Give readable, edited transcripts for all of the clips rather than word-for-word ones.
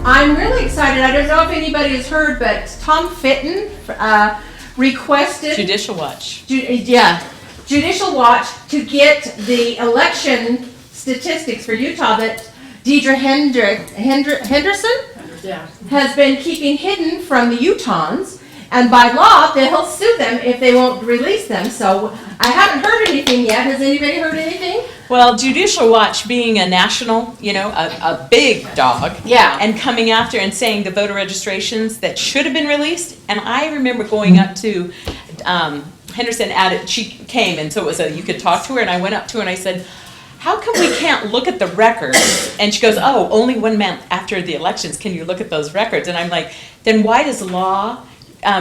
I'm really excited. I don't know if anybody has heard, but Tom Fitton requested Judicial Watch. Judicial Watch to get the election statistics for Utah that Deidre Henderson has been keeping hidden from the Utahns, and by law he'll sue them if they won't release them. So I haven't heard anything yet. Has anybody heard anything? Well, Judicial Watch being a national, a big dog, and coming after and saying the voter registrations that should have been released. And I remember going up to Henderson she came, and so it was you could talk to her, and I went up to her and I said, how come we can't look at the records? And she goes, oh, only 1 month after the elections can you look at those records. And I'm like, then why does law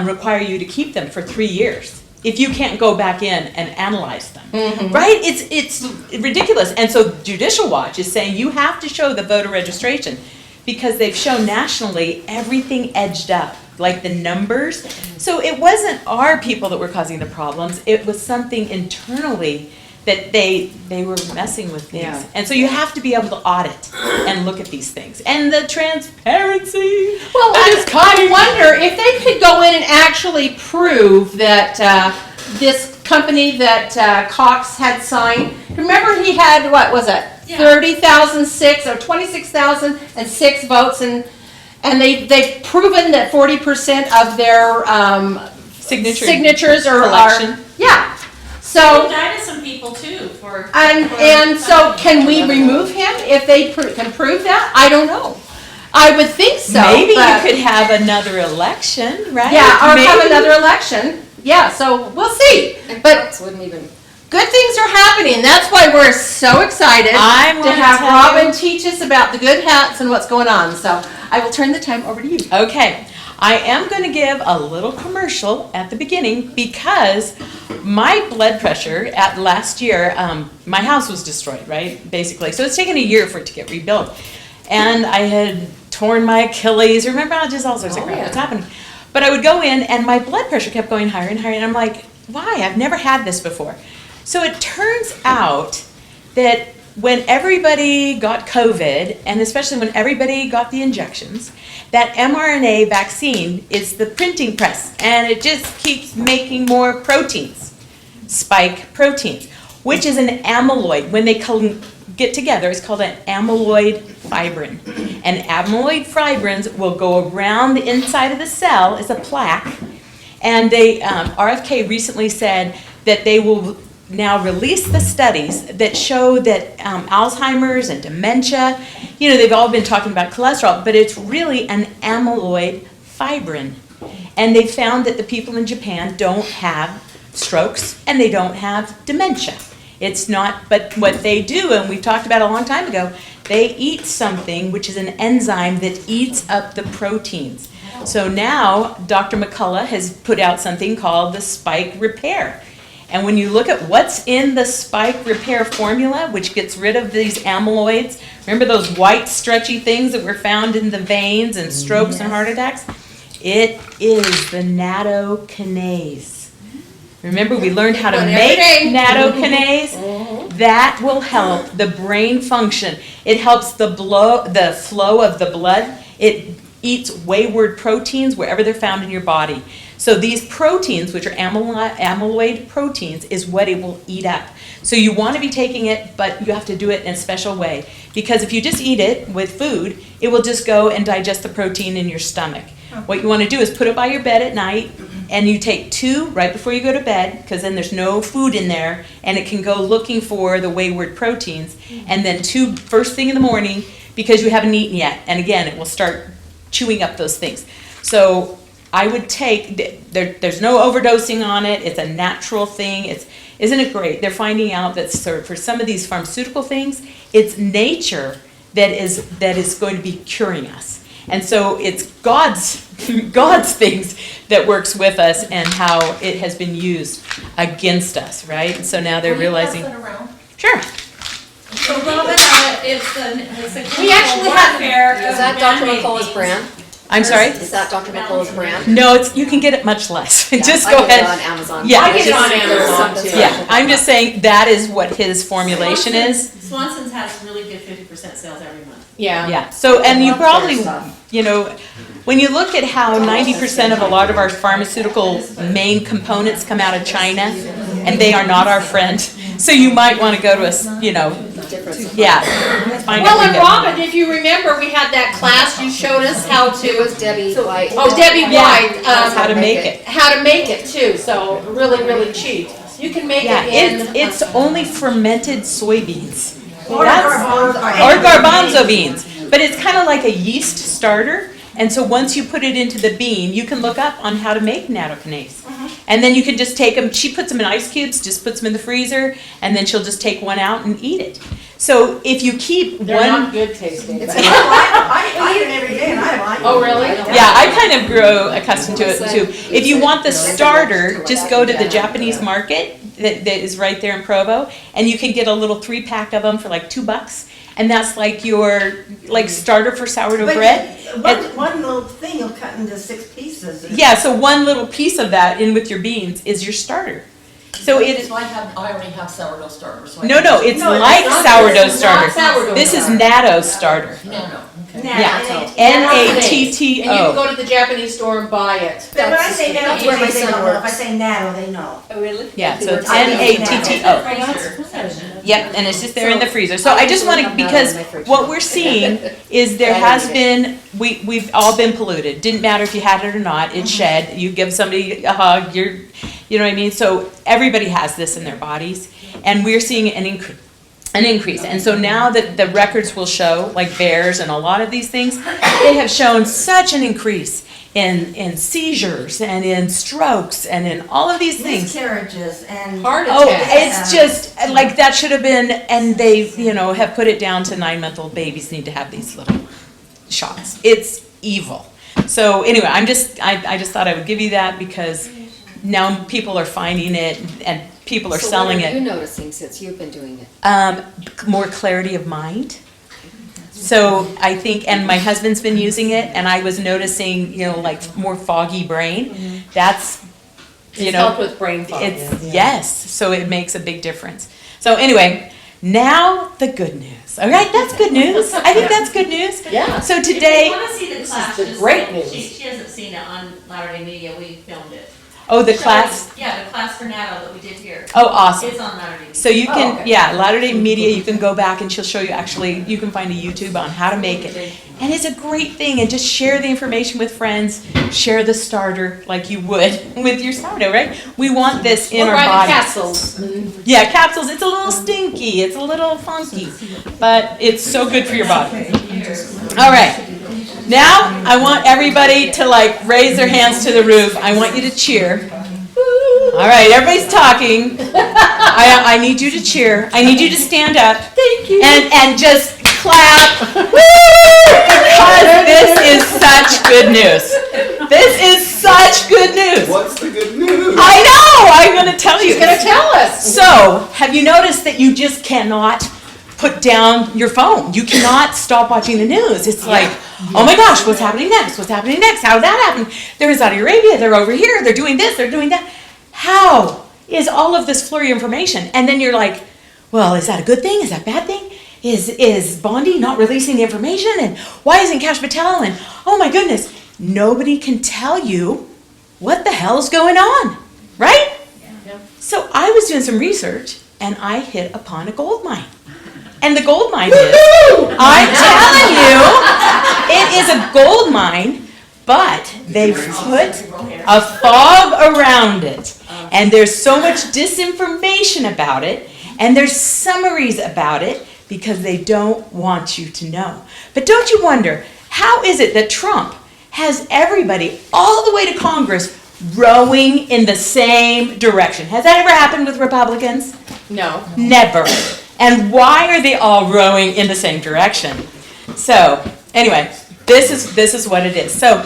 require you to keep them for 3 years if you can't go back in and analyze them? Mm-hmm. Right? It's ridiculous. And so Judicial Watch is saying you have to show the voter registration because they've shown nationally everything edged up, like the numbers. So it wasn't our people that were causing the problems. It was something internally that they were messing with things. Yeah. And so you have to be able to audit and look at these things. And the transparency. Well, I wonder if they could go in and actually prove that this company that Cox had signed, remember he had, what was it, 30,006 or 26,006 votes, and they've proven that 40% of their signatures are So indicted some people too for so can we remove him if they can prove that? I don't know. I would think so. Maybe you could have another election, right? Yeah, or have another election. Yeah, so we'll see. But wouldn't even. good things are happening. That's why we're so excited to have Robin teach us about the good hats and what's going on. So I will turn the time over to you. Okay. I am going to give a little commercial at the beginning because my blood pressure at last year, my house was destroyed, right? Basically. So it's taken a year for it to get rebuilt. And I had torn my Achilles. Remember, just all sorts of crap. What's happening? But I would go in and my blood pressure kept going higher and higher. And I'm like, why? I've never had this before. So it turns out that when everybody got COVID, and especially when everybody got the injections, that mRNA vaccine is the printing press, and it just keeps making more proteins, spike proteins, which is an amyloid. When they get together, it's called an amyloid fibrin. And amyloid fibrins will go around the inside of the cell as a plaque, and RFK recently said that they will now release the studies that show that Alzheimer's and dementia, they've all been talking about cholesterol, but it's really an amyloid fibrin. And they found that the people in Japan don't have strokes and they don't have dementia. It's not, but what they do, and we talked about a long time ago, they eat something which is an enzyme that eats up the proteins. So now Dr. McCullough has put out something called the spike repair. And when you look at what's in the spike repair formula, which gets rid of these amyloids, remember those white stretchy things that were found in the veins and strokes and heart attacks? It is the nattokinase. Remember, we learned how to make nattokinase? That will help the brain function. It helps the flow of the blood. It eats wayward proteins wherever they're found in your body. So these proteins, which are amyloid proteins, is what it will eat up. So you want to be taking it, but you have to do it in a special way. Because if you just eat it with food, it will just go and digest the protein in your stomach. What you want to do is put it by your bed at night, and you take 2 right before you go to bed, because then there's no food in there, and it can go looking for the wayward proteins. And then 2 first thing in the morning, because you haven't eaten yet. And again, it will start chewing up those things. So I would take, there's no overdosing on it. It's a natural thing. Isn't it great? They're finding out that for some of these pharmaceutical things, it's nature that is going to be curing us. And so it's God's things that works with us and how it has been used against us, right? And so now they're realizing. Pass that around? Sure. So Robin, it's a We actually have. warfare Is of that Dr. man-made McCullough's things. brand? I'm sorry? Is that Dr. McCullough's brand? No, you can get it much less. Just I go get it ahead. on Amazon. Yeah. I get it on Amazon too. Yeah, I'm just saying that is what his formulation is. Swanson's has really good 50% sales every month. Yeah, so, and you probably, you know, when you look at how 90% of a lot of our pharmaceutical main components come out of China, and they are not our friend, so you might want to go to a, you know, yeah. Find out Well, and where you get- Robin, if you remember, we had that class, you showed us how It to, was Debbie White. oh, Debbie Yeah. White, How to make it. how to make it too, so really, really cheap. You can make Yeah, it in. it's only fermented soybeans. Or That's- garbanzo. Or garbanzo beans, but it's kind of like a yeast starter. And so once you put it into the bean, you can look up on how to make nattokinase. And then you can just take them, she puts them in ice cubes, just puts them in the freezer, and then she'll just take one out and eat it. So if you keep They're one, not good tasting. I eat it every day and I like it. Oh, really? yeah, I kind of grew accustomed to it too. If you want the starter, just go to the Japanese market that is right there in Provo, and you can get a little 3-pack of them for like $2. And that's like your, like starter for sourdough But bread. one little thing you'll cut into 6 pieces. Yeah, so one little piece of that in with your beans is your starter. So it is, So I already have sourdough starter, so I. no, no, it's No, it's like not- sourdough it's not starter. sourdough This is starter. natto starter. No, okay. Yeah. And you can Natto. go to the Japanese store and buy it. But when I say natto, That's where my they son don't know. If I works. say natto, they know. Oh, really? Yeah, so it's I think it's Natto. Freezer section. Yep, and it's just there in the freezer. So I just want to, because what we're seeing is there has been, we've all been polluted. Didn't matter if you had it or not, it's shed. You give somebody a hug, you know what I mean? So everybody has this in their bodies, and we're seeing an increase. And so now that the records will show, like bears and a lot of these things, they have shown such an increase in seizures and in strokes and in all of these things. Miscarriages and. Heart Oh, attack. it's just, like, that should have been, and they, you know, have put it down to 9-month-old babies need to have these little shots. It's evil. So anyway, I just thought I would give you that because now people are finding it and people are selling So what are you it. noticing since you've been doing it? More clarity of mind. So I think, and my husband's been using it, and I was noticing, you know, like more foggy brain. That's, you It's know. helped with brain fog. It's, yes, so it makes a big difference. So anyway, now the good news. All right, that's good news. I think that's good news. Yeah. So If you today, wanna see the class, the just great so- news. She hasn't seen it on Latter-day Media, we filmed it. oh, the Showing- class, Yeah, the class for Natto that we did here. oh, awesome. It's on Latter-day Media. So you Oh, can, okay. yeah, Latter-day Media, you can go back and she'll show you actually, you can find a YouTube on how to make it. And it's a great thing, and just share the information with friends, share the starter like you would with your sourdough, right? We want this in Or our buy the bodies. capsules. Yeah, capsules, it's a little stinky, it's a little funky, but it's so good for your body. All right, now I want everybody to like raise their hands to the roof. I want you to cheer. All right, everybody's talking. I need you to cheer. I need you to stand up. Thank you. And just clap. Woo! Because this is such good news. This is such good news. What's the good news? I know, I'm gonna tell you. She's gonna tell us. So, have you noticed that you just cannot put down your phone? You cannot stop watching the news. It's like, oh my gosh, what's happening next? What's happening next? How did that happen? They're in Saudi Arabia, they're over here, they're doing this, they're doing that. How is all of this flurry of information? And then you're like, well, is that a good thing? Is that a bad thing? Is Bondi not releasing the information? And why isn't Cash Patel? And oh my goodness, nobody can tell you what the hell is going on, right? So I was doing some research and I hit upon a gold mine. And the gold mine is, I'm telling you, it is a gold mine, but they've put a fog around it. And there's so much disinformation about it, and there's summaries about it because they don't want you to know. But don't you wonder, how is it that Trump has everybody all the way to Congress rowing in the same direction? Has that ever happened with Republicans? No. Never. And why are they all rowing in the same direction? So, anyway, this is what it is. So,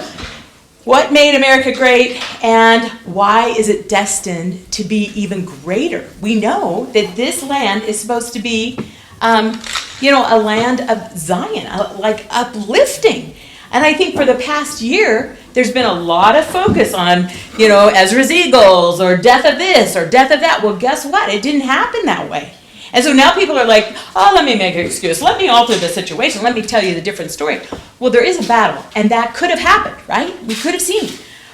what made America great, and why is it destined to be even greater? We know that this land is supposed to be, a land of Zion, like uplifting. And I think for the past year, there's been a lot of focus on, Ezra's Eagles or death of this or death of that. Well, guess what? It didn't happen that way. And so now people are like, oh, let me make an excuse. Let me alter the situation. Let me tell you the different story. Well, there is a battle, and that could have happened, right? We could have seen.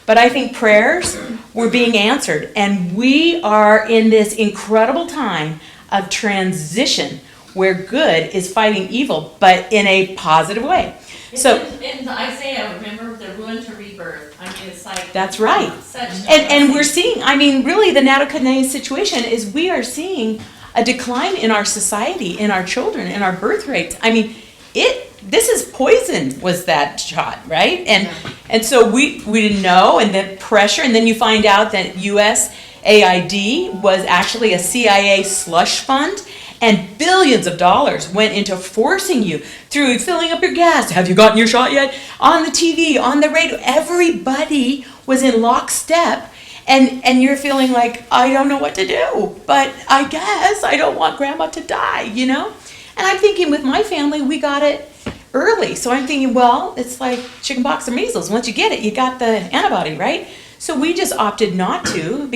But I think prayers were being answered, and we are in this incredible time of transition where good is fighting evil, but in a positive way. So in Isaiah, remember the ruin to rebirth. I mean, it's like. that's right. Such. And we're seeing, really the Nebuchadnezzar situation is we are seeing a decline in our society, in our children, in our birth rates. This is poison, was that shot, right? And so we didn't know, and the pressure, and then you find out that USAID was actually a CIA slush fund, and billions of dollars went into forcing you through filling up your gas. Have you gotten your shot yet? On the TV, on the radio, everybody was in lockstep. And you're feeling like, I don't know what to do, but I guess I don't want grandma to die, And I'm thinking with my family, we got it early. So I'm thinking, well, it's like chickenpox or measles. Once you get it, you got the antibody, right? So we just opted not to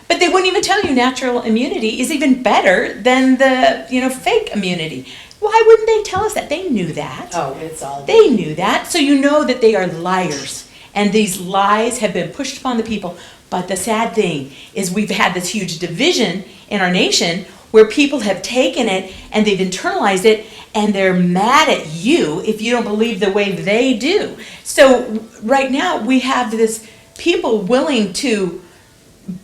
but they wouldn't even tell you natural immunity is even better than the, fake immunity. Why wouldn't they tell us that? They knew that. Oh, it's all. They knew that. So you know that they are liars. And these lies have been pushed upon the people. But the sad thing is we've had this huge division in our nation where people have taken it and they've internalized it and they're mad at you if you don't believe the way they do. So right now we have this people willing to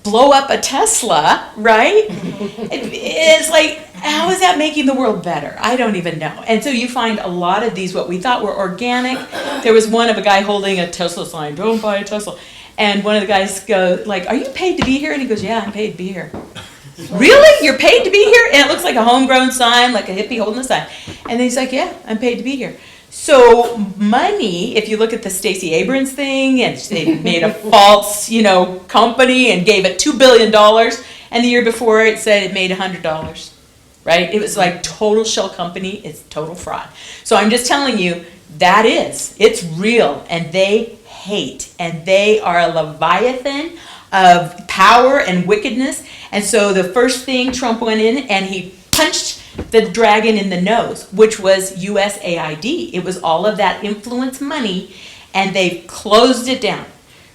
blow up a Tesla, right? It's like, how is that making the world better? I don't even know. And so you find a lot of these, what we thought were organic. There was one of a guy holding a Tesla sign, don't buy a Tesla. And one of the guys goes, are you paid to be here? And he goes, yeah, I'm paid to be here. Really? You're paid to be here? And it looks like a homegrown sign, like a hippie holding a sign. And then he's like, yeah, I'm paid to be here. So money, if you look at the Stacey Abrams thing, and they made a false, company and gave it $2 billion. And the year before it said it made $100, right? It was like total shell company. It's total fraud. So I'm just telling you, it's real. And they hate, and they are a leviathan of power and wickedness. And so the first thing, Trump went in and he punched the dragon in the nose, which was USAID. It was all of that influence money, and they've closed it down,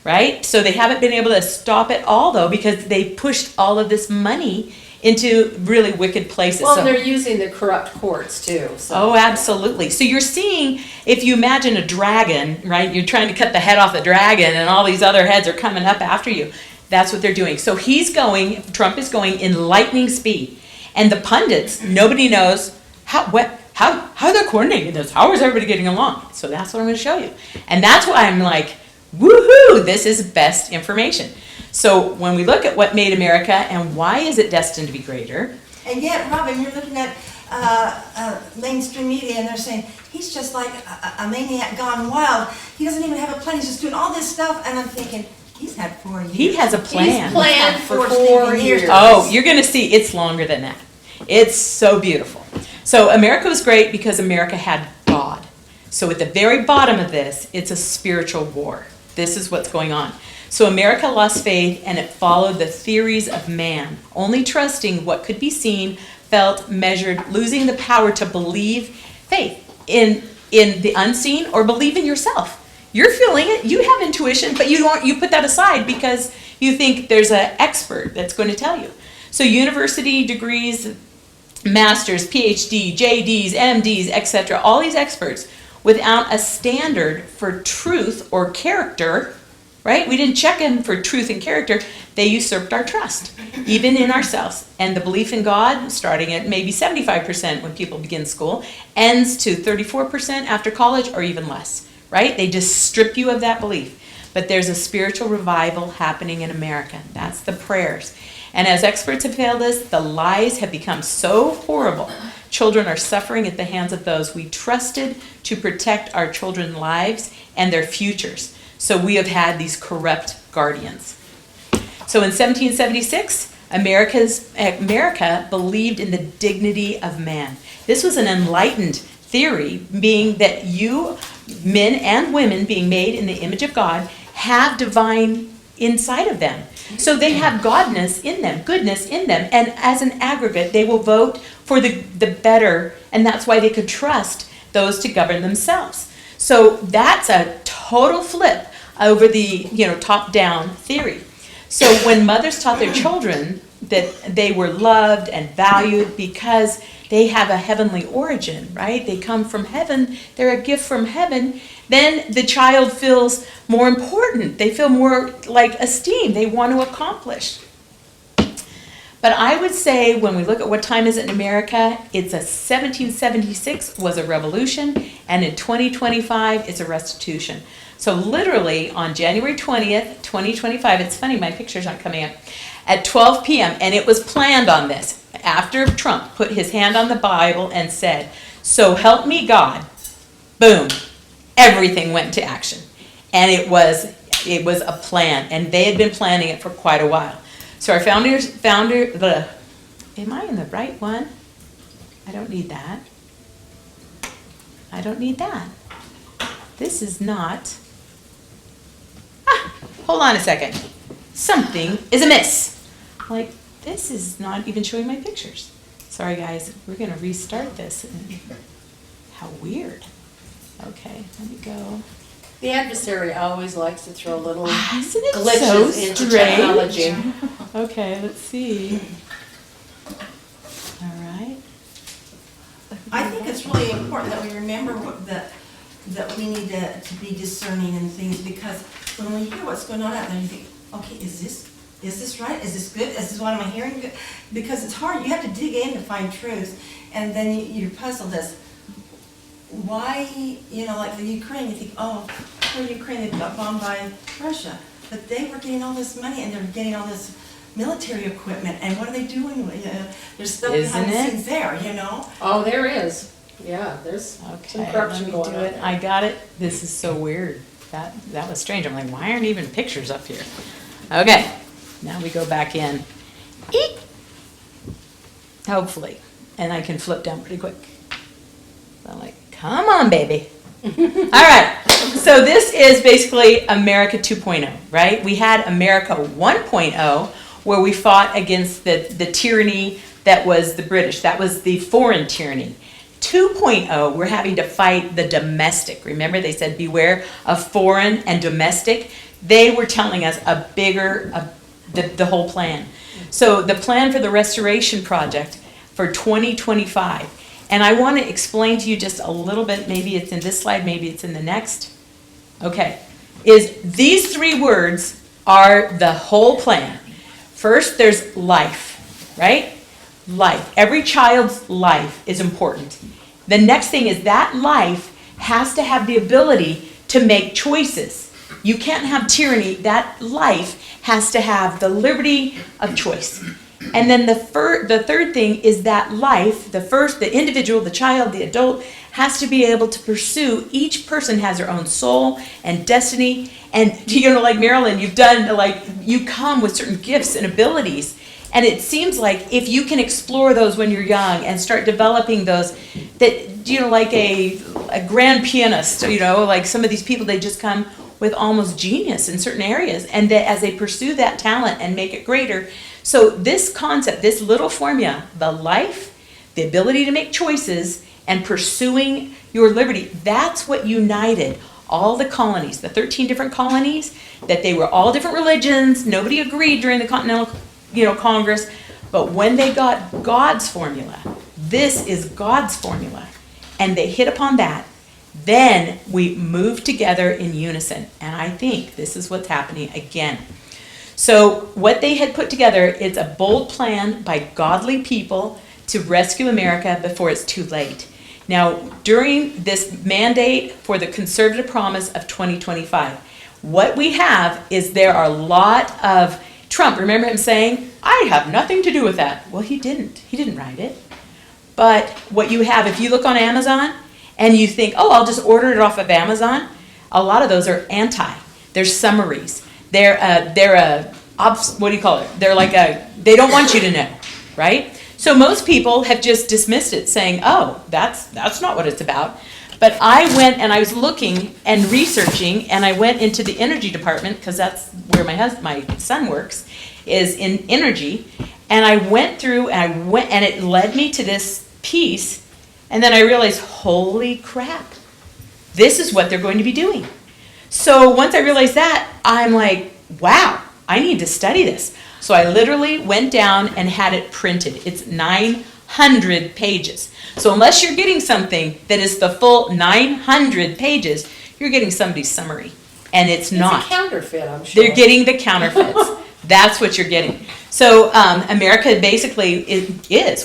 right? So they haven't been able to stop it all, though, because they pushed all of this money into really wicked places. Well, So- and they're using the corrupt courts too, so. Oh, absolutely. So you're seeing, if you imagine a dragon, right? You're trying to cut the head off the dragon and all these other heads are coming up after you. That's what they're doing. So Trump is going in lightning speed. And the pundits, nobody knows how they're coordinating this. How is everybody getting along? So that's what I'm going to show you. And that's why I'm like, woohoo, this is best information. So when we look at what made America and why is it destined to be greater, And yet, Robin, you're looking at mainstream media and they're saying, he's just like a maniac gone wild. He doesn't even have a plan. He's just doing all this stuff. And I'm thinking, he's had 4 years. he has a plan. He's planned for Four 4 years. years. Oh, you're going to see it's longer than that. It's so beautiful. So America was great because America had God. So at the very bottom of this, it's a spiritual war. This is what's going on. So America lost faith and it followed the theories of man, only trusting what could be seen, felt, measured, losing the power to believe faith in the unseen or believe in yourself. You're feeling it, you have intuition, but you put that aside because you think there's an expert that's going to tell you. So university degrees, masters, PhD, JDs, MDs, etc., all these experts without a standard for truth or character, right? We didn't check in for truth and character. They usurped our trust, even in ourselves. And the belief in God, starting at maybe 75% when people begin school, ends to 34% after college or even less, right? They just strip you of that belief. But there's a spiritual revival happening in America. That's the prayers. And as experts have failed us, the lies have become so horrible. Children are suffering at the hands of those we trusted to protect our children's lives and their futures. So we have had these corrupt guardians. So in 1776, America believed in the dignity of man. This was an enlightened theory, being that you men and women being made in the image of God have divine inside of them. So they have godness in them, goodness in them, and as an aggregate, they will vote for the better, and that's why they could trust those to govern themselves. So that's a total flip over the, top-down theory. So when mothers taught their children that they were loved and valued because they have a heavenly origin, right? They come from heaven, they're a gift from heaven, then the child feels more important. They feel more like esteemed. They want to accomplish. But I would say when we look at what time is it in America, it's 1776 was a revolution, and in 2025 it's a restitution. So literally on January 20th, 2025, it's funny, my pictures aren't coming up, at 12 p.m., and it was planned on this, after Trump put his hand on the Bible and said, "So help me God," boom, everything went into action. And it was a plan, and they had been planning it for quite a while. So our am I in the right one? I don't need that. I don't need that. This is not, hold on a second. Something is amiss. Like, this is not even showing my pictures. Sorry guys, we're gonna restart this. How weird. Okay, let me go. The adversary always likes to throw little Isn't it glitches so into strange? technology. Okay, let's see. All right. I think it's really important that we remember that we need to be discerning in things, because when we hear what's going on out there, you think, okay, is this right? Is this good? Is this what am I hearing good? Because it's hard. You have to dig in to find truth, and then you're puzzled as why, like the Ukraine, you think, oh, poor Ukraine, they got bombed by Russia. But they were getting all this money, and they're getting all this military equipment, and what are they doing? There's stuff behind the scenes there, Oh, there is. Yeah, there's some Okay, corruption let me going do on. it. I got it. This is so weird. That was strange. I'm like, why aren't even pictures up here? Okay, now we go back in. Eek! Hopefully. And I can flip down pretty quick. I'm like, come on, baby. All right, so this is basically America 2.0, right? We had America 1.0, where we fought against the tyranny that was the British. That was the foreign tyranny. 2.0, we're having to fight the domestic. Remember, they said beware of foreign and domestic. They were telling us the whole plan. So the plan for the restoration project for 2025. And I want to explain to you just a little bit, maybe it's in this slide, maybe it's in the next. Okay, is these three words are the whole plan. First, there's life, right? Life. Every child's life is important. The next thing is that life has to have the ability to make choices. You can't have tyranny. That life has to have the liberty of choice. And then the third thing is that life, the individual, the child, the adult, has to be able to pursue. Each person has their own soul and destiny. And, like Marilyn, you come with certain gifts and abilities. And it seems like if you can explore those when you're young and start developing those, that, like a grand pianist, like some of these people, they just come with almost genius in certain areas. And that as they pursue that talent and make it greater. So this concept, this little formula, the life, the ability to make choices, and pursuing your liberty, that's what united all the colonies, the 13 different colonies, that they were all different religions. Nobody agreed during the Continental Congress, but when they got God's formula, this is God's formula, and they hit upon that, then we move together in unison. And I think this is what's happening again. So what they had put together is a bold plan by godly people to rescue America before it's too late. Now, during this mandate for the conservative promise of 2025, what we have is there are a lot of Trump, remember him saying, I have nothing to do with that. Well, he didn't. He didn't write it. But what you have, if you look on Amazon and you think, oh, I'll just order it off of Amazon, a lot of those are anti. They're summaries. They're what do you call it? They're like they don't want you to know, right? So most people have just dismissed it, saying, oh, that's not what it's about. But I went and I was looking and researching, and I went into the energy department, because that's where my son works, is in energy. And I went through and it led me to this piece, and then I realized, holy crap, this is what they're going to be doing. So once I realized that, I'm like, wow, I need to study this. So I literally went down and had it printed. It's 900 pages. So unless you're getting something that is the full 900 pages, you're getting somebody's summary. And it's not. It's a counterfeit, I'm sure. They're getting the counterfeits. That's what you're getting. So America basically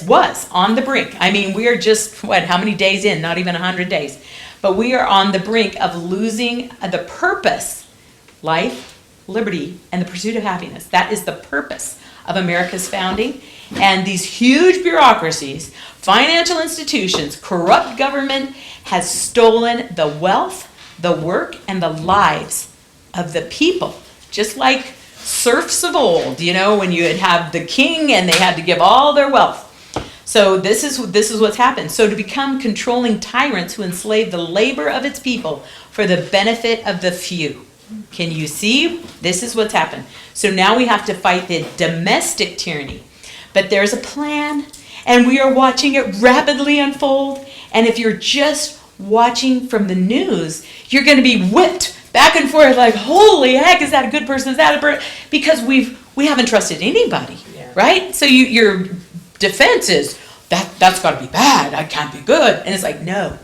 was on the brink. I mean, we are just, how many days in? Not even 100 days. But we are on the brink of losing the purpose, life, liberty, and the pursuit of happiness. That is the purpose of America's founding. And these huge bureaucracies, financial institutions, corrupt government has stolen the wealth, the work, and the lives of the people. Just like serfs of old, when you would have the king and they had to give all their wealth. So this is what's happened. So to become controlling tyrants who enslave the labor of its people for the benefit of the few. Can you see? This is what's happened. So now we have to fight the domestic tyranny. But there's a plan, and we are watching it rapidly unfold. And if you're just watching from the news, you're going to be whipped back and forth like, holy heck, is that a good person? Is that a person? Because we haven't trusted anybody, right? So your defense is, that's got to be bad. I can't be good. And it's like, no.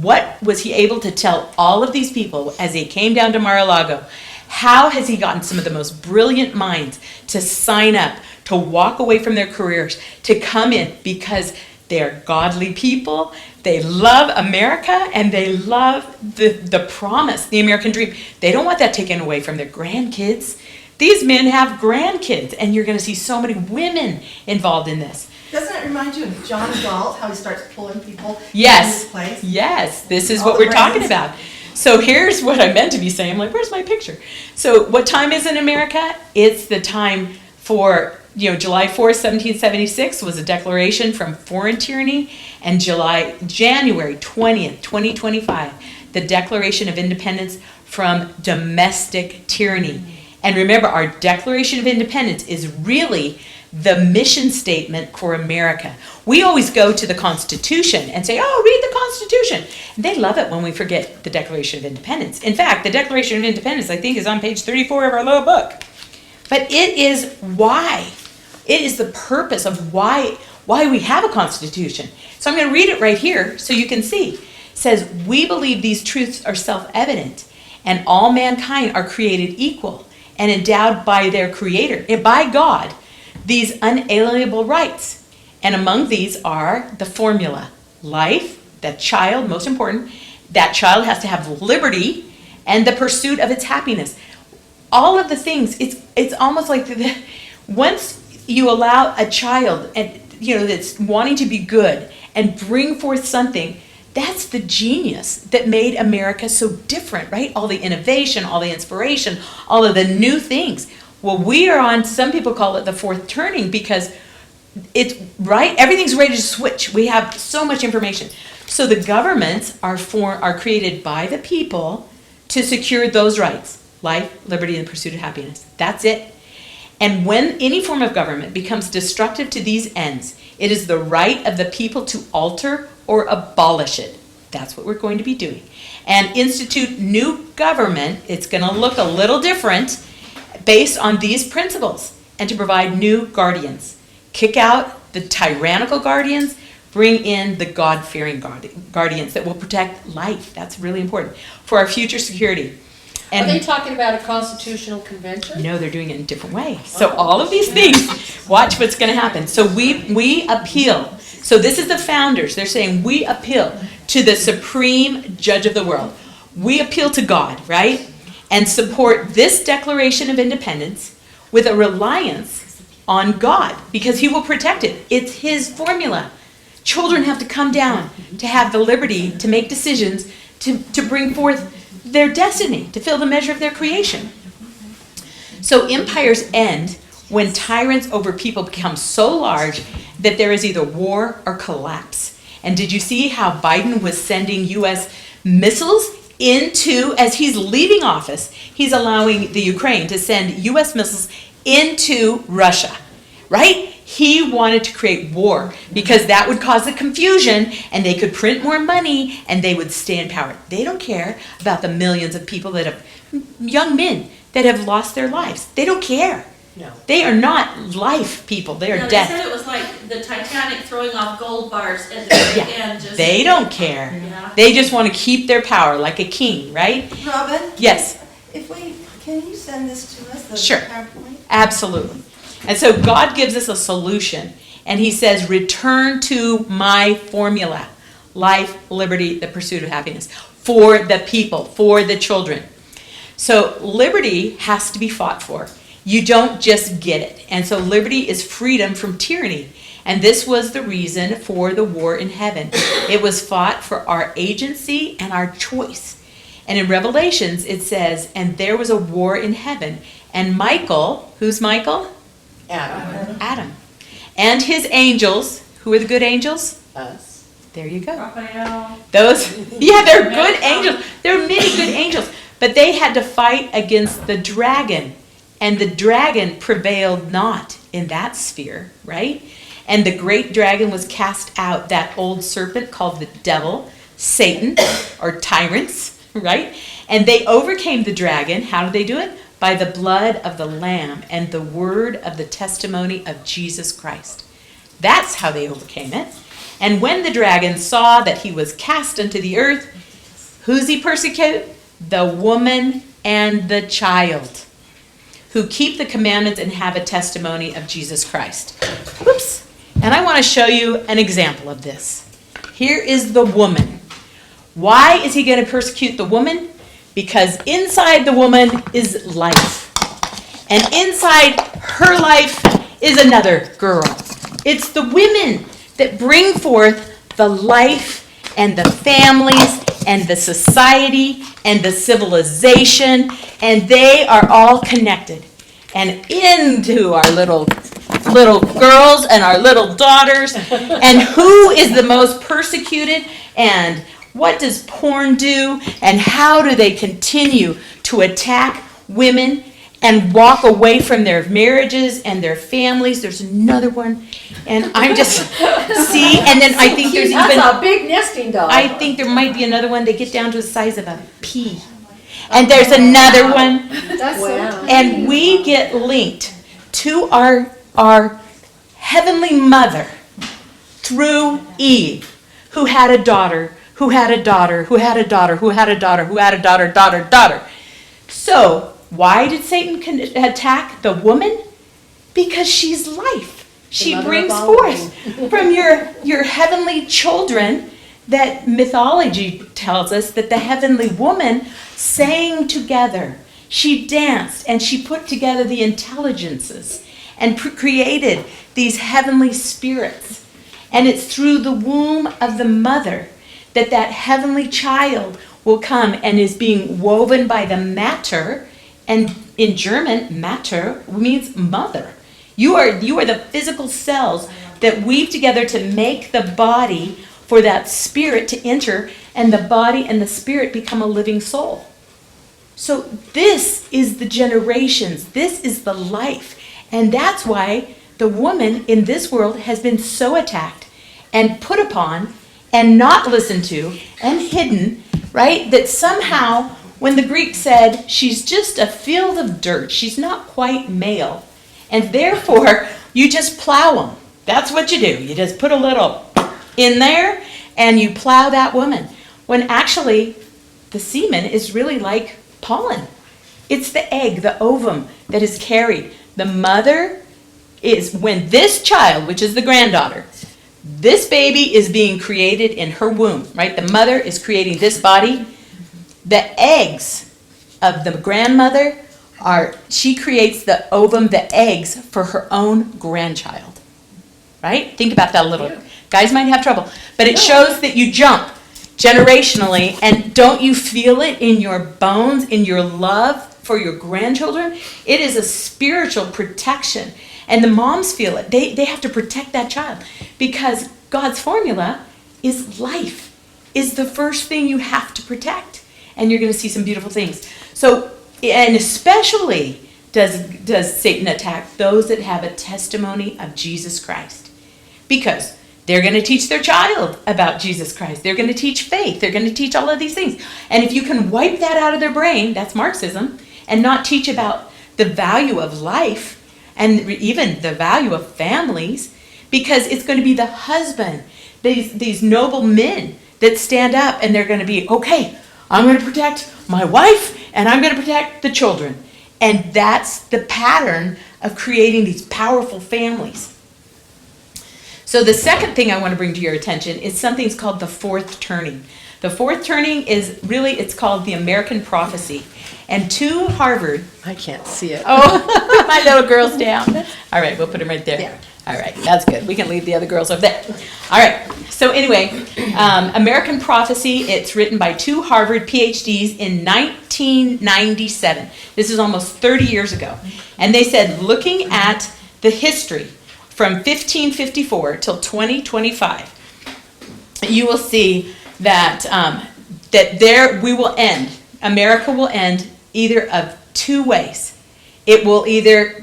What was he able to tell all of these people as they came down to Mar-a-Lago? How has he gotten some of the most brilliant minds to sign up, to walk away from their careers, to come in because they're godly people, they love America, and they love the promise, the American dream. They don't want that taken away from their grandkids. These men have grandkids, and you're going to see so many women involved in this. Doesn't it remind you of John Galt, how he starts pulling people Yes. in his place? Yes, this is All what the we're talking brains. about. So here's what I meant to be saying. I'm like, where's my picture? So what time is in America? It's the time for, July 4th, 1776 was a declaration from foreign tyranny, and January 20th, 2025, the Declaration of Independence from domestic tyranny. And remember, our Declaration of Independence is really the mission statement for America. We always go to the Constitution and say, oh, read the Constitution. And they love it when we forget the Declaration of Independence. In fact, the Declaration of Independence, I think, is on page 34 of our little book. But it is why. It is the purpose of why we have a Constitution. So I'm going to read it right here so you can see. It says, we believe these truths are self-evident, and all mankind are created equal and endowed by their Creator, and by God, these unalienable rights. And among these are the formula: life, that child, most important, that child has to have liberty and the pursuit of its happiness. All of the things, it's almost like once you allow a child that's wanting to be good and bring forth something, that's the genius that made America so different, right? All the innovation, all the inspiration, all of the new things. Well, we are on, some people call it the fourth turning, because it's right, everything's ready to switch. We have so much information. So the governments are created by the people to secure those rights: life, liberty, and the pursuit of happiness. That's it. And when any form of government becomes destructive to these ends, it is the right of the people to alter or abolish it. That's what we're going to be doing. And institute new government. It's going to look a little different based on these principles, and to provide new guardians. Kick out the tyrannical guardians, bring in the God-fearing guardians that will protect life. That's really important for our future security. Are they talking about a constitutional convention? No, they're doing it in a different way. So all of these things, watch what's going to happen. So we appeal. So this is the founders. They're saying we appeal to the supreme judge of the world. We appeal to God, right? And support this Declaration of Independence with a reliance on God, because He will protect it. It's His formula. Children have to come down to have the liberty to make decisions, to bring forth their destiny, to fill the measure of their creation. So empires end when tyrants over people become so large that there is either war or collapse. And did you see how Biden was sending U.S. missiles into, as he's leaving office, he's allowing the Ukraine to send U.S. missiles into Russia, right? He wanted to create war because that would cause the confusion and they could print more money and they would stay in power. They don't care about the millions of people that have, young men that have lost their lives. They don't care. No. They are not life people. They are No, they death. said it was like the Titanic throwing off gold bars at the very end. Just, They don't care. Yeah. They just want to keep their power like a king, right? Robin? Yes. Can you send this to us, the Sure. PowerPoint? Absolutely. And so God gives us a solution. And he says, return to my formula. Life, liberty, the pursuit of happiness. For the people, for the children. So liberty has to be fought for. You don't just get it. And so liberty is freedom from tyranny. And this was the reason for the war in heaven. It was fought for our agency and our choice. And in Revelations, it says, and there was a war in heaven. And Michael, who's Michael? Adam. Adam. And his angels, who are the good angels? Us. There you go. Raphael. Those, yeah, they're good angels. There are many good angels. But they had to fight against the dragon. And the dragon prevailed not in that sphere, right? And the great dragon was cast out, that old serpent called the devil, Satan, or tyrants, right? And they overcame the dragon. How did they do it? By the blood of the Lamb and the word of the testimony of Jesus Christ. That's how they overcame it. And when the dragon saw that he was cast unto the earth, who's he persecute? The woman and the child, who keep the commandments and have a testimony of Jesus Christ. Whoops. And I want to show you an example of this. Here is the woman. Why is he going to persecute the woman? Because inside the woman is life. And inside her life is another girl. It's the women that bring forth the life and the families and the society and the civilization, and they are all connected. And into our little girls and our little daughters. And who is the most persecuted? And what does porn do? And how do they continue to attack women and walk away from their marriages and their families? There's another one. And I'm just, see, and then I think there's even, That's a big nesting doll. I think there might be another one. They get down to the size of a pea. And there's another one. That's Wow. And we get linked to our heavenly mother through Eve, who had a daughter, who had a daughter, who had a daughter, who had a daughter, who had a daughter, daughter. So why did Satan attack the woman? Because she's life. She mother brings of all forth from your heavenly children. That mythology tells us that the heavenly woman sang together. She danced and she put together the intelligences and created these heavenly spirits. And it's through the womb of the mother that heavenly child will come and is being woven by the Matter. And in German, Matter means mother. You are the physical cells that weave together to make the body for that spirit to enter, and the body and the spirit become a living soul. So this is the generations. This is the life. And that's why the woman in this world has been so attacked and put upon and not listened to and hidden, right? That somehow, when the Greek said, she's just a field of dirt, she's not quite male, and therefore you just plow them. That's what you do. You just put a little in there and you plow that woman. When actually the semen is really like pollen. It's the egg, the ovum that is carried. The mother is, when this child, which is the granddaughter, this baby is being created in her womb, right? The mother is creating this body. The eggs of the grandmother she creates the ovum, the eggs for her own grandchild. Right? Think about that a little. Guys might have trouble. But it shows that you jump generationally, and don't you feel it in your bones, in your love for your grandchildren? It is a spiritual protection. And the moms feel it. They have to protect that child. Because God's formula is life, is the first thing you have to protect. And you're going to see some beautiful things. So, and especially does Satan attack those that have a testimony of Jesus Christ. Because they're going to teach their child about Jesus Christ. They're going to teach faith. They're going to teach all of these things. And if you can wipe that out of their brain, that's Marxism, and not teach about the value of life and even the value of families, because it's going to be the husband, these noble men that stand up and they're going to be, okay, I'm going to protect my wife and I'm going to protect the children. And that's the pattern of creating these powerful families. So the second thing I want to bring to your attention is something's called the fourth turning. The fourth turning is really, it's called the American prophecy. And to Harvard, I can't see it. oh, put my little girls down. All right, we'll put them right there. Yeah. All right, that's good. We can leave the other girls over there. All right, so anyway, American prophecy, it's written by 2 Harvard PhDs in 1997. This is almost 30 years ago. And they said, looking at the history from 1554 till 2025, you will see that America will end either of 2 ways. It will either,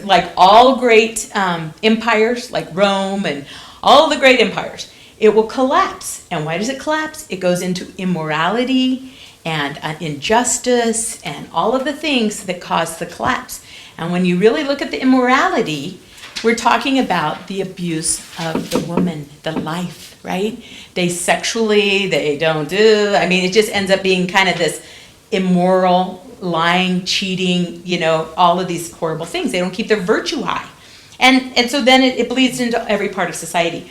like all great empires, like Rome and all the great empires, it will collapse. And why does it collapse? It goes into immorality and injustice and all of the things that cause the collapse. And when you really look at the immorality, we're talking about the abuse of the woman, the life, right? They don't do, it just ends up being kind of this immoral, lying, cheating, all of these horrible things. They don't keep their virtue high. And so then it bleeds into every part of society.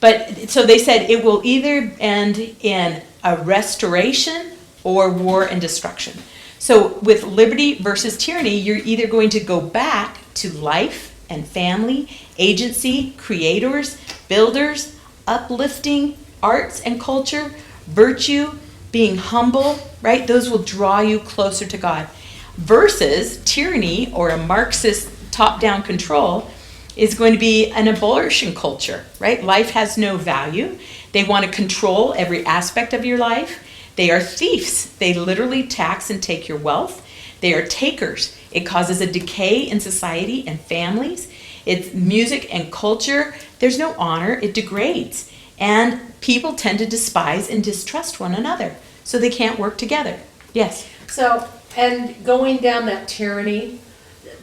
But so they said it will either end in a restoration or war and destruction. So with liberty versus tyranny, you're either going to go back to life and family, agency, creators, builders, uplifting, arts and culture, virtue, being humble, right? Those will draw you closer to God. Versus tyranny or a Marxist top-down control is going to be an abortion culture, right? Life has no value. They want to control every aspect of your life. They are thieves. They literally tax and take your wealth. They are takers. It causes a decay in society and families. It's music and culture. There's no honor. It degrades. And people tend to despise and distrust one another. So they can't work together. Yes? So, and going down that tyranny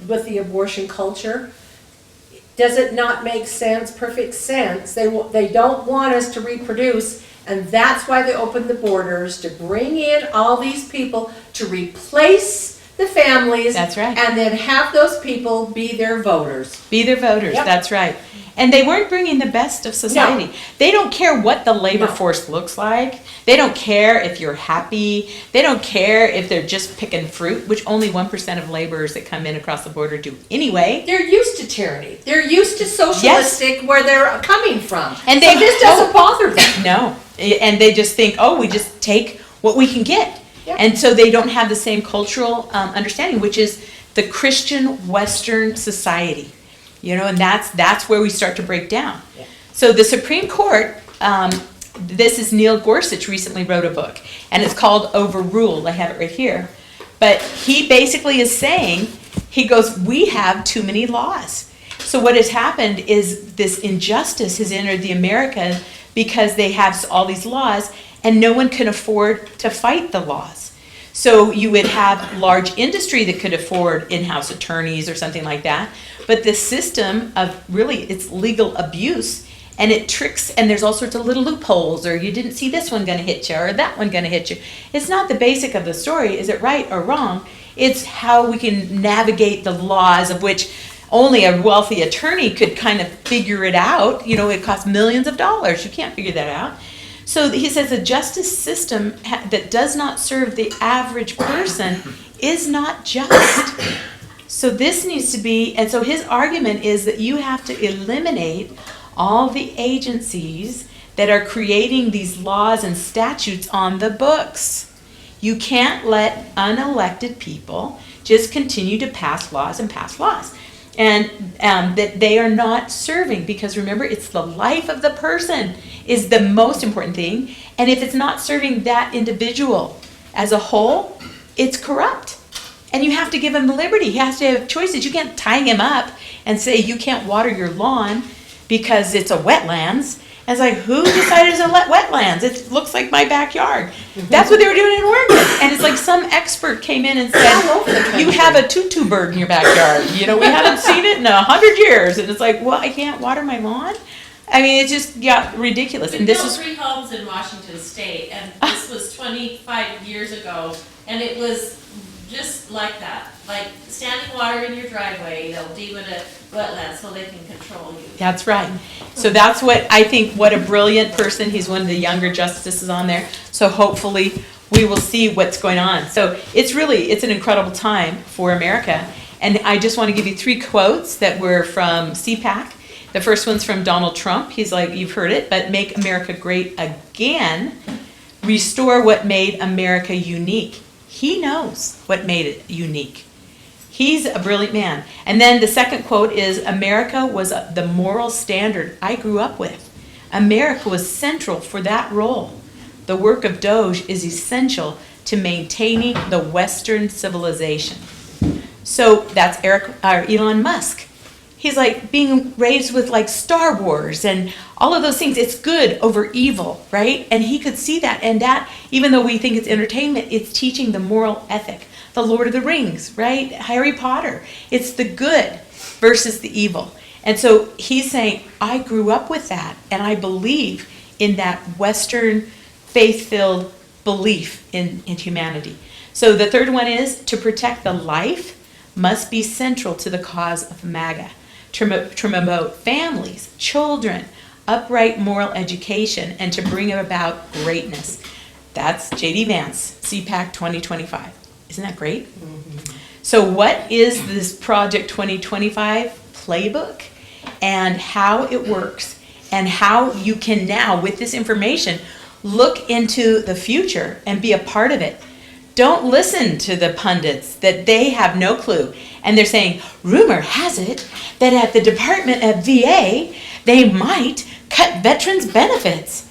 with the abortion culture, does it not make sense, perfect sense? They don't want us to reproduce, and that's why they opened the borders, to bring in all these people to replace the families. That's right. And then have those people be their voters. Be their voters. Yep. That's right. And they weren't bringing the best of society. No. They don't care what the labor No. force looks like. They don't care if you're happy. They don't care if they're just picking fruit, which only 1% of laborers that come in across the border do anyway. They're used to tyranny. They're used to socialistic where they're coming from. And so they this doesn't bother them. No. And they just think, oh, we just take what we can get. Yeah. And so they don't have the same cultural understanding, which is the Christian Western society. And that's where we start to break down. Yeah. So the Supreme Court, this is Neil Gorsuch recently wrote a book, and it's called Overruled. I have it right here. But he basically is saying, he goes, we have too many laws. So what has happened is this injustice has entered the America because they have all these laws, and no one can afford to fight the laws. So you would have large industry that could afford in-house attorneys or something like that. But the system of really, it's legal abuse, and it tricks, and there's all sorts of little loopholes, or you didn't see this one going to hit you, or that one going to hit you. It's not the basic of the story, is it right or wrong? It's how we can navigate the laws, of which only a wealthy attorney could kind of figure it out. It costs millions of dollars. You can't figure that out. So he says the justice system that does not serve the average person is not just. So this needs to be, and so his argument is that you have to eliminate all the agencies that are creating these laws and statutes on the books. You can't let unelected people just continue to pass laws and pass laws. and that they are not serving, because remember, it's the life of the person is the most important thing. And if it's not serving that individual as a whole, it's corrupt. And you have to give him liberty. He has to have choices. You can't tie him up and say you can't water your lawn because it's a wetlands. And it's like, who decided it's a wetlands? It looks like my backyard. That's what they were doing in Oregon. And it's like some expert came in and said, you have a tutu bird in your backyard. You know, we haven't seen it in 100 years. And it's like, well, I can't water my lawn? I mean, it just got ridiculous. We And this built is 3 homes in Washington State, and this was 25 years ago, and it was just like that. Like standing water in your driveway, they'll deem it a wetland so they can control you. That's right. So that's what I think, what a brilliant person. He's one of the younger justices on there. So hopefully we will see what's going on. So it's an incredible time for America. And I just want to give you 3 quotes that were from CPAC. The first one's from Donald Trump. He's like, you've heard it, but make America great again. Restore what made America unique. He knows what made it unique. He's a brilliant man. And then the second quote is, America was the moral standard I grew up with. America was central for that role. The work of Doge is essential to maintaining the Western civilization. So that's Elon Musk. He's like being raised with like Star Wars and all of those things. It's good over evil, right? And he could see that. And that, even though we think it's entertainment, it's teaching the moral ethic. The Lord of the Rings, right? Harry Potter. It's the good versus the evil. And so he's saying, I grew up with that. And I believe in that Western faith-filled belief in humanity. So the third one is, to protect the life must be central to the cause of MAGA. To promote families, children, upright moral education, and to bring about greatness. That's J.D. Vance, CPAC 2025. Isn't that great? Mm-hmm. So what is this Project 2025 playbook, and how it works, and how you can now, with this information, look into the future and be a part of it. Don't listen to the pundits that they have no clue. And they're saying, rumor has it that at the Department of VA, they might cut veterans' benefits.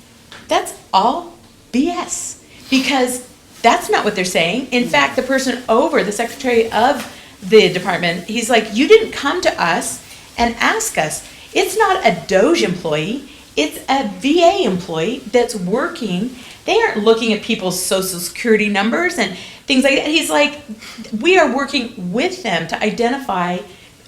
That's all BS, because that's not what they're saying. In fact, the person over, the Secretary of the department, he's like, you didn't come to us and ask us. It's not a Doge employee. It's a VA employee that's working. They aren't looking at people's social security numbers and things like that. He's like, we are working with them to identify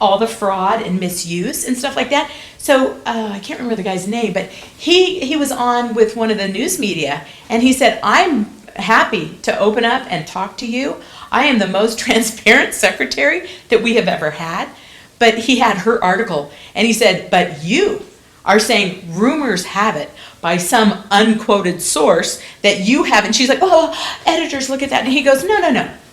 all the fraud and misuse and stuff like that. So I can't remember the guy's name, but he was on with one of the news media, and he said, I'm happy to open up and talk to you. I am the most transparent secretary that we have ever had. But he had her article, and he said, but you are saying rumors have it by some unquoted source that you haven't. She's like, oh, editors, look at that. And he goes, no.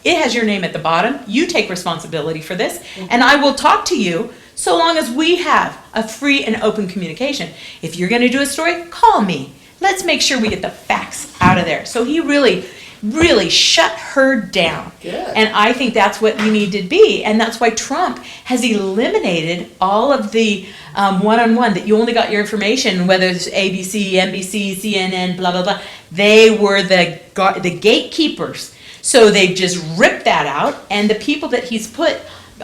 It has your name at the bottom. You take responsibility for this, and I will talk to you so long as we have a free and open communication. If you're going to do a story, call me. Let's make sure we get the facts out of there. So he really shut her down. Good. And I think that's what we need to be. And that's why Trump has eliminated all of the one-on-one, that you only got your information, whether it's ABC, NBC, CNN, blah, blah, blah. They were the gatekeepers. So they just ripped that out. And the people that he's put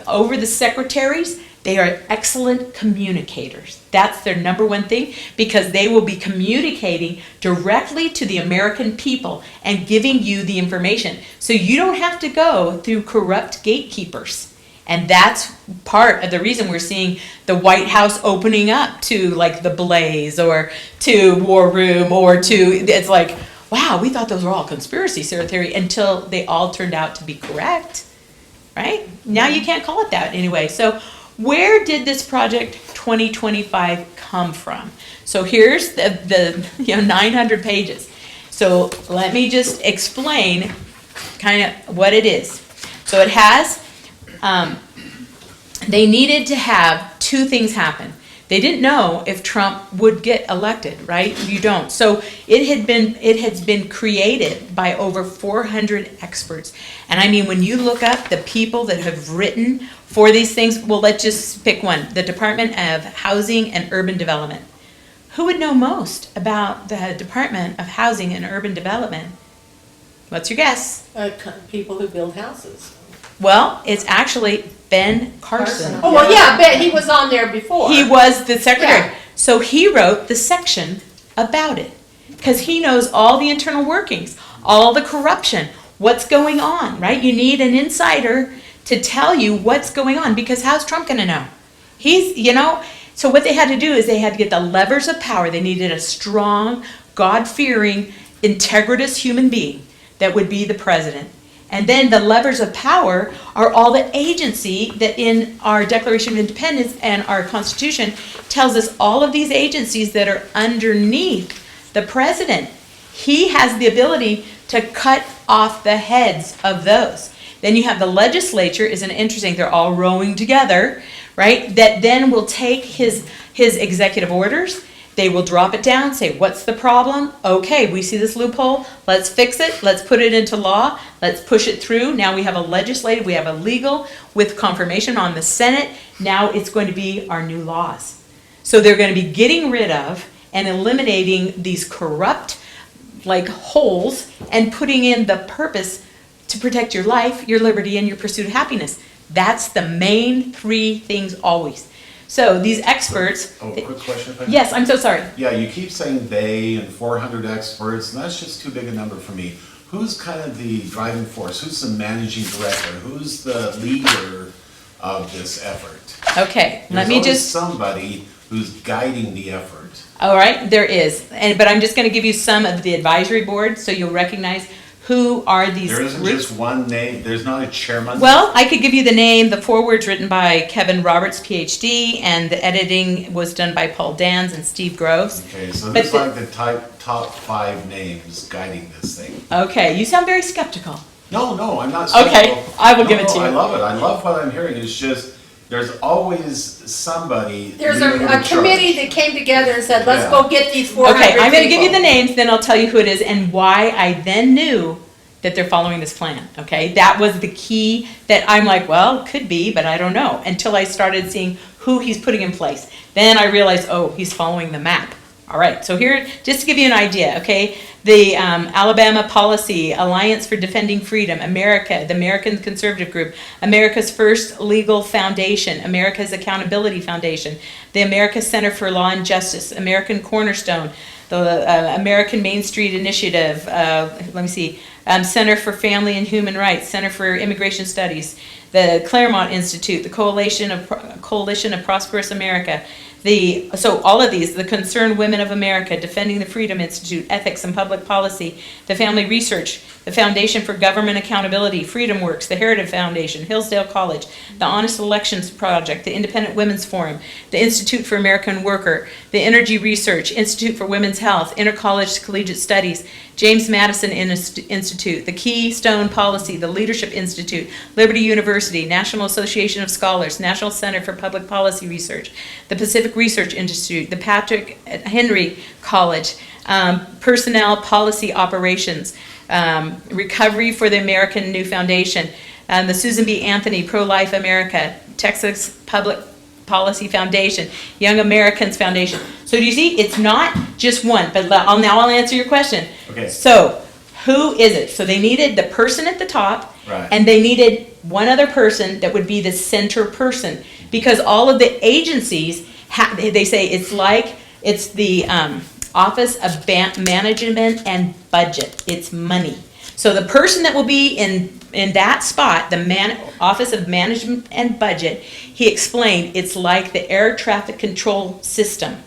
over the secretaries, they are excellent communicators. That's their number one thing, because they will be communicating directly to the American people and giving you the information. So you don't have to go through corrupt gatekeepers. And that's part of the reason we're seeing the White House opening up to like the Blaze or to War Room or to, it's like, wow, we thought those were all conspiracy theory until they all turned out to be correct, right? Now you can't call it that anyway. So where did this Project 2025 come from? So here's the 900 pages. So let me just explain kind of what it is. So it has, they needed to have 2 things happen. They didn't know if Trump would get elected, right? You don't. So it has been created by over 400 experts. And I mean, when you look up the people that have written for these things, well, let's just pick one, the Department of Housing and Urban Development. Who would know most about the Department of Housing and Urban Development? What's your guess? People who build houses. Well, it's actually Ben Carson. Carson. Oh, well, yeah, I bet he was on there before. He was the secretary. Yeah. So he wrote the section about it because he knows all the internal workings, all the corruption, what's going on, right? You need an insider to tell you what's going on because how's Trump going to know? So what they had to do is they had to get the levers of power. They needed a strong, God-fearing, integritous human being that would be the president. And then the levers of power are all the agency that in our Declaration of Independence and our Constitution tells us all of these agencies that are underneath the president. He has the ability to cut off the heads of those. Then you have the legislature, isn't it interesting? They're all rowing together, right? That then will take his executive orders. They will drop it down, say, what's the problem? Okay, we see this loophole. Let's fix it. Let's put it into law. Let's push it through. Now we have a legislative, we have a legal with confirmation on the Senate. Now it's going to be our new laws. So they're going to be getting rid of and eliminating these corrupt holes and putting in the purpose to protect your life, your liberty, and your pursuit of happiness. That's the main three things always. So these experts. Oh, quick question if I may? Yes, I'm so sorry. Yeah, you keep saying they and 400 experts, and that's just too big a number for me. Who's kind of the driving force? Who's the managing director? Who's the leader of this effort? Okay, let There's me always just. somebody who's guiding the effort. All right, there is, but I'm just going to give you some of the advisory board so you'll recognize who are these There isn't groups. just one name. There's not a chairman. Well, I could give you the name. The forewords written by Kevin Roberts, PhD, and the editing was done by Paul Dans and Steve Groves. Okay, so But this is like the top 5 names guiding this thing. Okay, you sound very skeptical. No, I'm not. Okay, skeptical. I will give it to you. I love it. I love what I'm hearing. It's just there's always somebody. There's leading a the committee charge. that came together and said, let's Yeah. go get these 400 Okay, I'm going to give you people. the names, then I'll tell you who it is and why I then knew that they're following this plan, okay? That was the key that I'm like, well, could be, but I don't know, until I started seeing who he's putting in place. Then I realized, oh, he's following the map. All right, so here, just to give you an idea, okay? The Alabama Policy, Alliance for Defending Freedom, America, the American Conservative Group, America's First Legal Foundation, America's Accountability Foundation, the America Center for Law and Justice, American Cornerstone, the American Main Street Initiative, Center for Family and Human Rights, Center for Immigration Studies, the Claremont Institute, the Coalition of Prosperous America, so all of these, the Concerned Women of America, Defending the Freedom Institute, Ethics and Public Policy, the Family Research, the Foundation for Government Accountability, Freedom Works, the Heritage Foundation, Hillsdale College, the Honest Elections Project, the Independent Women's Forum, the Institute for American Worker, the Energy Research, Institute for Women's Health, Intercollege Collegiate Studies, James Madison Institute, the Keystone Policy, the Leadership Institute, Liberty University, National Association of Scholars, National Center for Public Policy Research, the Pacific Research Institute, the Patrick Henry College, Personnel Policy Operations, Recovery for the American New Foundation, the Susan B. Anthony Pro-Life America, Texas Public Policy Foundation, Young Americans Foundation. So do you see, it's not just one, but I'll answer your question. Okay. So who is it? So they needed the person at the top, Right. and they needed one other person that would be the center person, because all of the agencies, they say it's the Office of Management and Budget. It's money. So the person that will be in that spot, the Office of Management and Budget, he explained it's like the air traffic control system.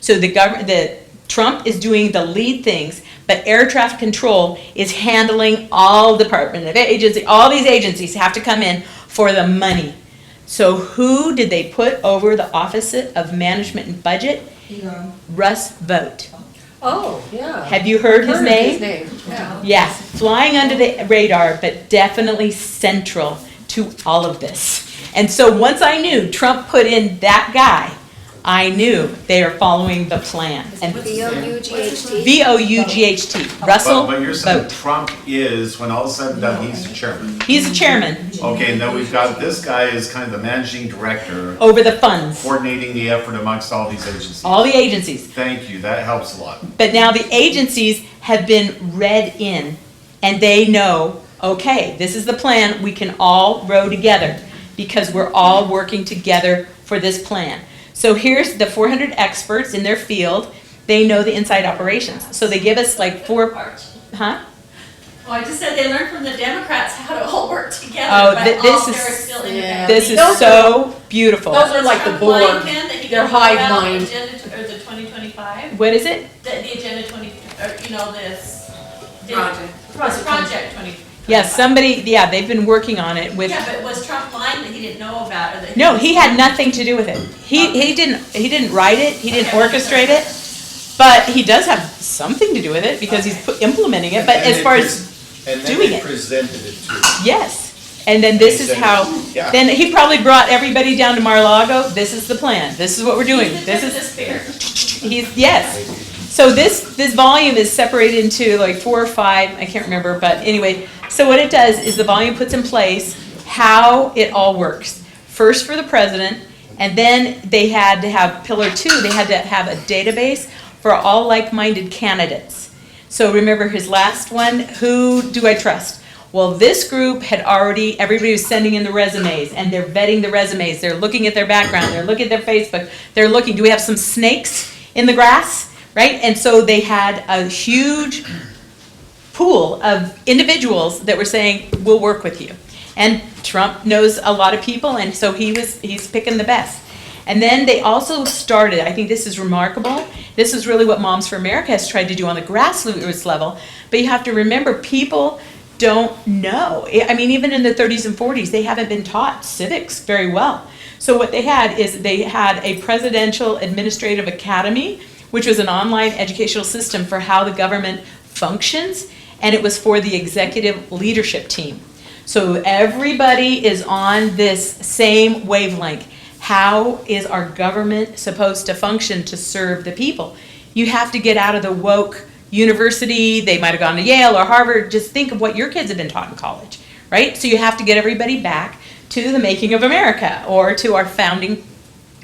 So the Trump is doing the lead things, but air traffic control is handling all Department of Agency. All these agencies have to come in for the money. So who did they put over the Office of Management and Budget? Russ Vought. Oh, yeah. Have you heard his Heard of name? Yeah. Yes, flying under the radar, but definitely central to all of this. And so once I knew Trump put in that guy, I knew they are following the plan. And VOUGHT? VOUGHT, Russell But you're saying Vogt. Trump is, when all is said and done, he's the chairman. He's the chairman Okay, and then we've got, this guy is kind of the managing director, over the funds, coordinating the effort amongst all these agencies. all the agencies. Thank you, that helps a lot. But now the agencies have been read in, and they know, okay, this is the plan, we can all row together, because we're all working together for this plan. So here's the 400 experts in their field, they know the inside operations. So they give us like huh? Oh, I just said they learned from the Democrats how to all work together, Oh, but this all is- they're still yeah. independent. This is Those so beautiful. those are like the Trump board. line pen that he They're can roll hive out mind. Agenda, or the 2025, What is it? the agenda 20, or, you know, this. Project. This project 20. Yes, somebody, yeah, they've been working on it with, Yeah, but was Trump lying that he didn't know about, or that? no, he had nothing to do with it. He didn't write it, he didn't orchestrate it, but he does have something to do with it because he's implementing it, but And as they far as, And doing then they it. presented it to yes. And then this is He said, how, yeah. then he probably brought everybody down to Mar-a-Lago, this is the plan, this is what we're doing, He's the this tip of is, the spear. he's, yes. So this volume is separated into like 4 or 5, I can't remember, but anyway, so what it does is the volume puts in place how it all works. First for the president, and then they had to have pillar 2, they had to have a database for all like-minded candidates. So remember his last one, who do I trust? Well, this group had already, everybody was sending in the resumes, and they're vetting the resumes, they're looking at their background, they're looking at their Facebook, they're looking, do we have some snakes in the grass? Right? And so they had a huge pool of individuals that were saying, we'll work with you. And Trump knows a lot of people, and so he's picking the best. And then they also started, I think this is remarkable, this is really what Moms for America has tried to do on the grassroots level, but you have to remember, people don't know. I mean, even in the 30s and 40s, they haven't been taught civics very well. So what they had is they had a presidential administrative academy, which was an online educational system for how the government functions, and it was for the executive leadership team. So everybody is on this same wavelength. How is our government supposed to function to serve the people? You have to get out of the woke university, they might have gone to Yale or Harvard, just think of what your kids have been taught in college, right? So you have to get everybody back to the making of America or to our founding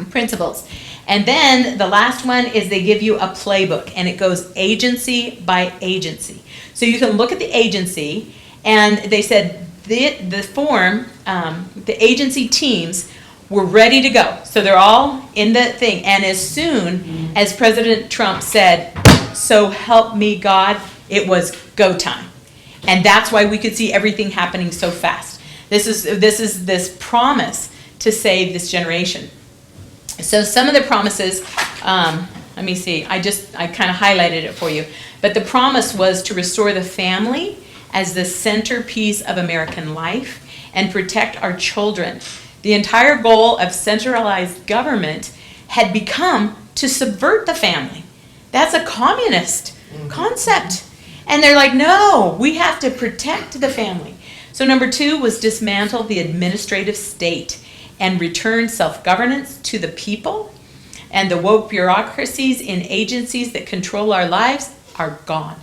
principles. And then the last one is they give you a playbook, and it goes agency by agency. So you can look at the agency, and they said the form, the agency teams were ready to go. So they're all in the thing. And as soon as President Trump said, so help me God, it was go time. And that's why we could see everything happening so fast. This is this promise to save this generation. So some of the promises, let me see, I kind of highlighted it for you. But the promise was to restore the family as the centerpiece of American life and protect our children. The entire goal of centralized government had become to subvert the family. That's a communist concept. And they're like, no, we have to protect the family. So number 2 was dismantle the administrative state and return self-governance to the people, and the woke bureaucracies in agencies that control our lives are gone.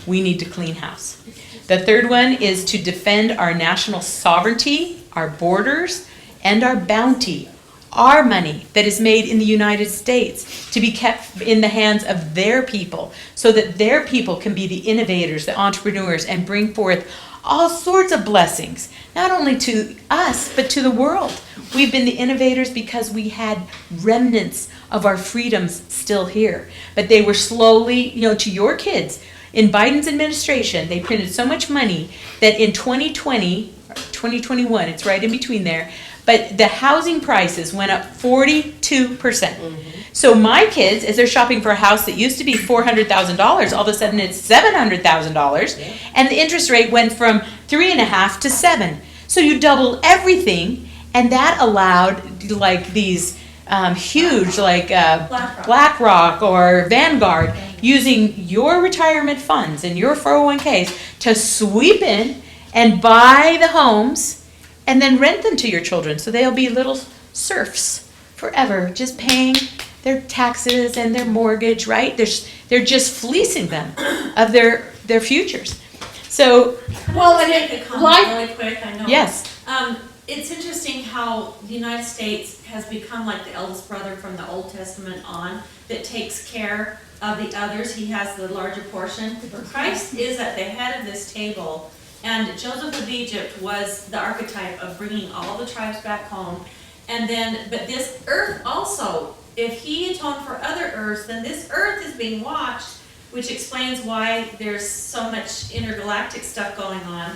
We need to clean house. The third one is to defend our national sovereignty, our borders, and our bounty, our money that is made in the United States, to be kept in the hands of their people so that their people can be the innovators, the entrepreneurs, and bring forth all sorts of blessings, not only to us, but to the world. We've been the innovators because we had remnants of our freedoms still here. But they were slowly, to your kids, in Biden's administration, they printed so much money that in 2020, 2021, it's right in between there, but the housing prices went up 42%. So my kids, as they're shopping for a house that used to be $400,000, all of a sudden it's $700,000, and the interest rate went from 3.5 to 7. So you doubled everything, and that allowed like these huge, like BlackRock or Vanguard, using your retirement funds and your 401ks to sweep in and buy the homes and then rent them to your children, so they'll be little serfs forever, just paying their taxes and their mortgage, right? They're just fleecing them of their futures. So, Well, Can I and just make it- a comment life- really quick? I know. yes, It's interesting how the United States has become like the eldest brother from the Old Testament on, that takes care of the others. He has the larger portion. Christ is at the head of this table, and Joseph of Egypt was the archetype of bringing all the tribes back home. And then, but this earth also, if he atoned for other earths, then this earth is being watched, which explains why there's so much intergalactic stuff going on.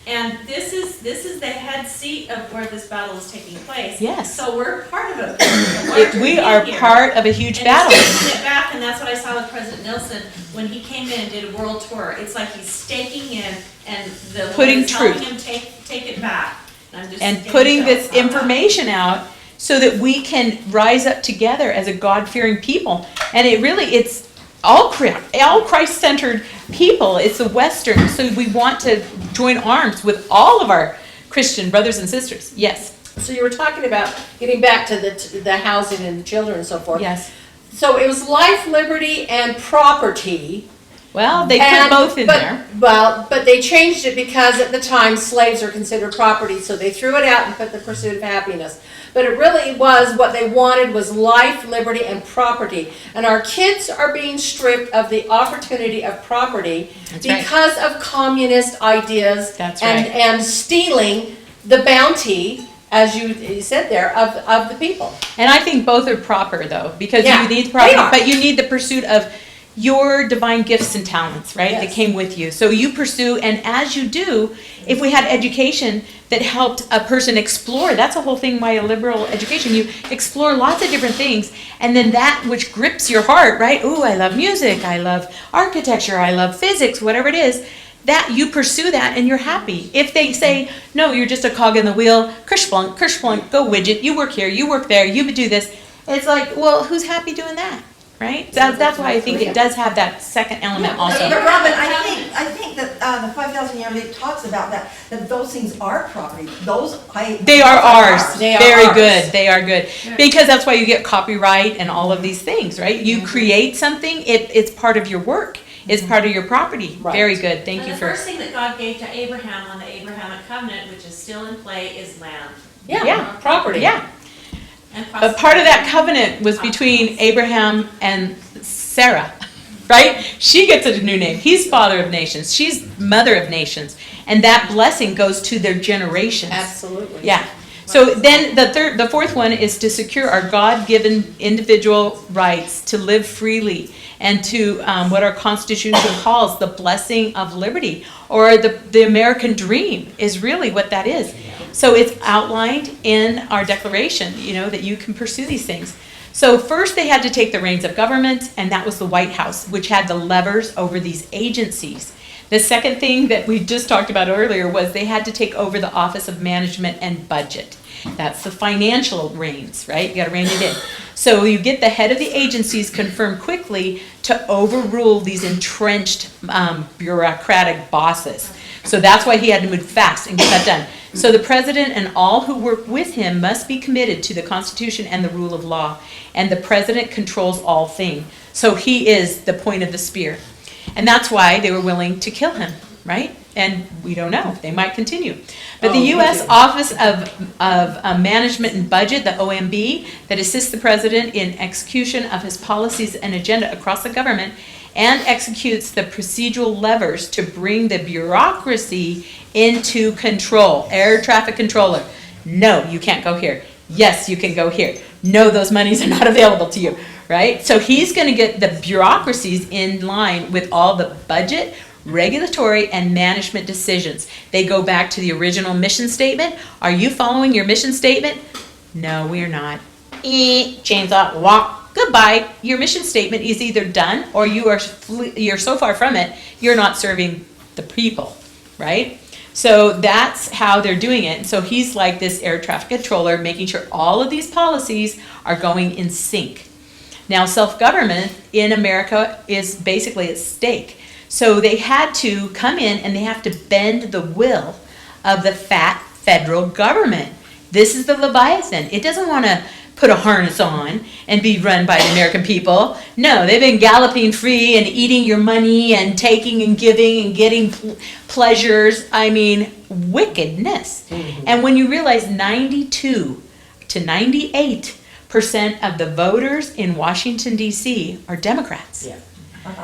And this is the head seat of where this battle is taking place. Yes. So we're part of it. we are part of a huge And battle. he's taking it back, and that's what I saw with President Nelson when he came in and did a world tour. It's like he's staking in, and the Lord Putting is helping truth. him take it back. And I'm just And getting putting chills this on that. information out so that we can rise up together as a God-fearing people. And it's all Christ-centered people. It's the Western, so we want to join arms with all of our Christian brothers and sisters. Yes, So you were talking about getting back to the housing and the children and so forth. yes. So it was life, liberty, and property. Well, they put And- both in but- there. Well, but they changed it because at the time slaves are considered property, so they threw it out and put the pursuit of happiness. But it really was, what they wanted was life, liberty, and property. And our kids are being stripped of the opportunity of property That's right. because of communist ideas. That's and, right. and stealing the bounty, as you said there, of the people. And I think both are proper though, because Yeah, you need the they property, are. but you need the pursuit of your divine gifts and talents, right? That Yes. came with you. So you pursue, and as you do, if we had education that helped a person explore, that's the whole thing why a liberal education, you explore lots of different things, and then that which grips your heart, right? Ooh, I love music, I love architecture, I love physics, whatever it is, that you pursue that and you're happy. If they say, no, you're just a cog in the wheel, kershplunk, go widget, you work here, you work there, you do this, it's like, well, who's happy doing that? Right? That's why I think it does have that second element also. But Robin, I think that the 5,000 year leap talks about that those things are property. They are ours. They are Very ours. good. They are good. Because that's why you get copyright and all of these things, right? You create something, it's part of your work. It's part of your property. Right. Very good. Thank And you the for. first thing that God gave to Abraham on the Abrahamic covenant, which is still in play, is land Yeah. Property. Yeah. and But part of that covenant was between Abraham and Sarah, right? She gets a new name. He's father of nations. She's mother of nations. And that blessing goes to their generations. Absolutely. Yeah. So then the fourth one is to secure our God-given individual rights to live freely and to what our Constitution calls the blessing of liberty, or the American dream is really what that is. So it's outlined in our Declaration, that you can pursue these things. So first they had to take the reins of government, and that was the White House, which had the levers over these agencies. The second thing that we just talked about earlier was they had to take over the Office of Management and Budget. That's the financial reins, right? You gotta rein it in. So you get the head of the agencies confirmed quickly to overrule these entrenched bureaucratic bosses. So that's why he had to move fast and get that done. So the president and all who work with him must be committed to the Constitution and the rule of law. And the president controls all things. So he is the point of the spear. And that's why they were willing to kill him, right? And we don't know. They might continue. But the U.S. Office of Management and Budget, the OMB, that assists the president in execution of his policies and agenda across the government and executes the procedural levers to bring the bureaucracy into control. Air traffic controller. No, you can't go here. Yes, you can go here. No, those monies are not available to you, right? So he's going to get the bureaucracies in line with all the budget, regulatory, and management decisions. They go back to the original mission statement. Are you following your mission statement? No, we're not. Chainsaw, walk, goodbye. Your mission statement is either done or you're so far from it, you're not serving the people, right? So that's how they're doing it. So he's like this air traffic controller, making sure all of these policies are going in sync. Now, self-government in America is basically at stake. So they had to come in and they have to bend the will of the fat federal government. This is the Leviathan. It doesn't want to put a harness on and be run by the American people. No, they've been galloping free and eating your money and taking and giving and getting pleasures. I mean, wickedness. And when you realize 92 to 98% of the voters in Washington, D.C. are Democrats. Yeah.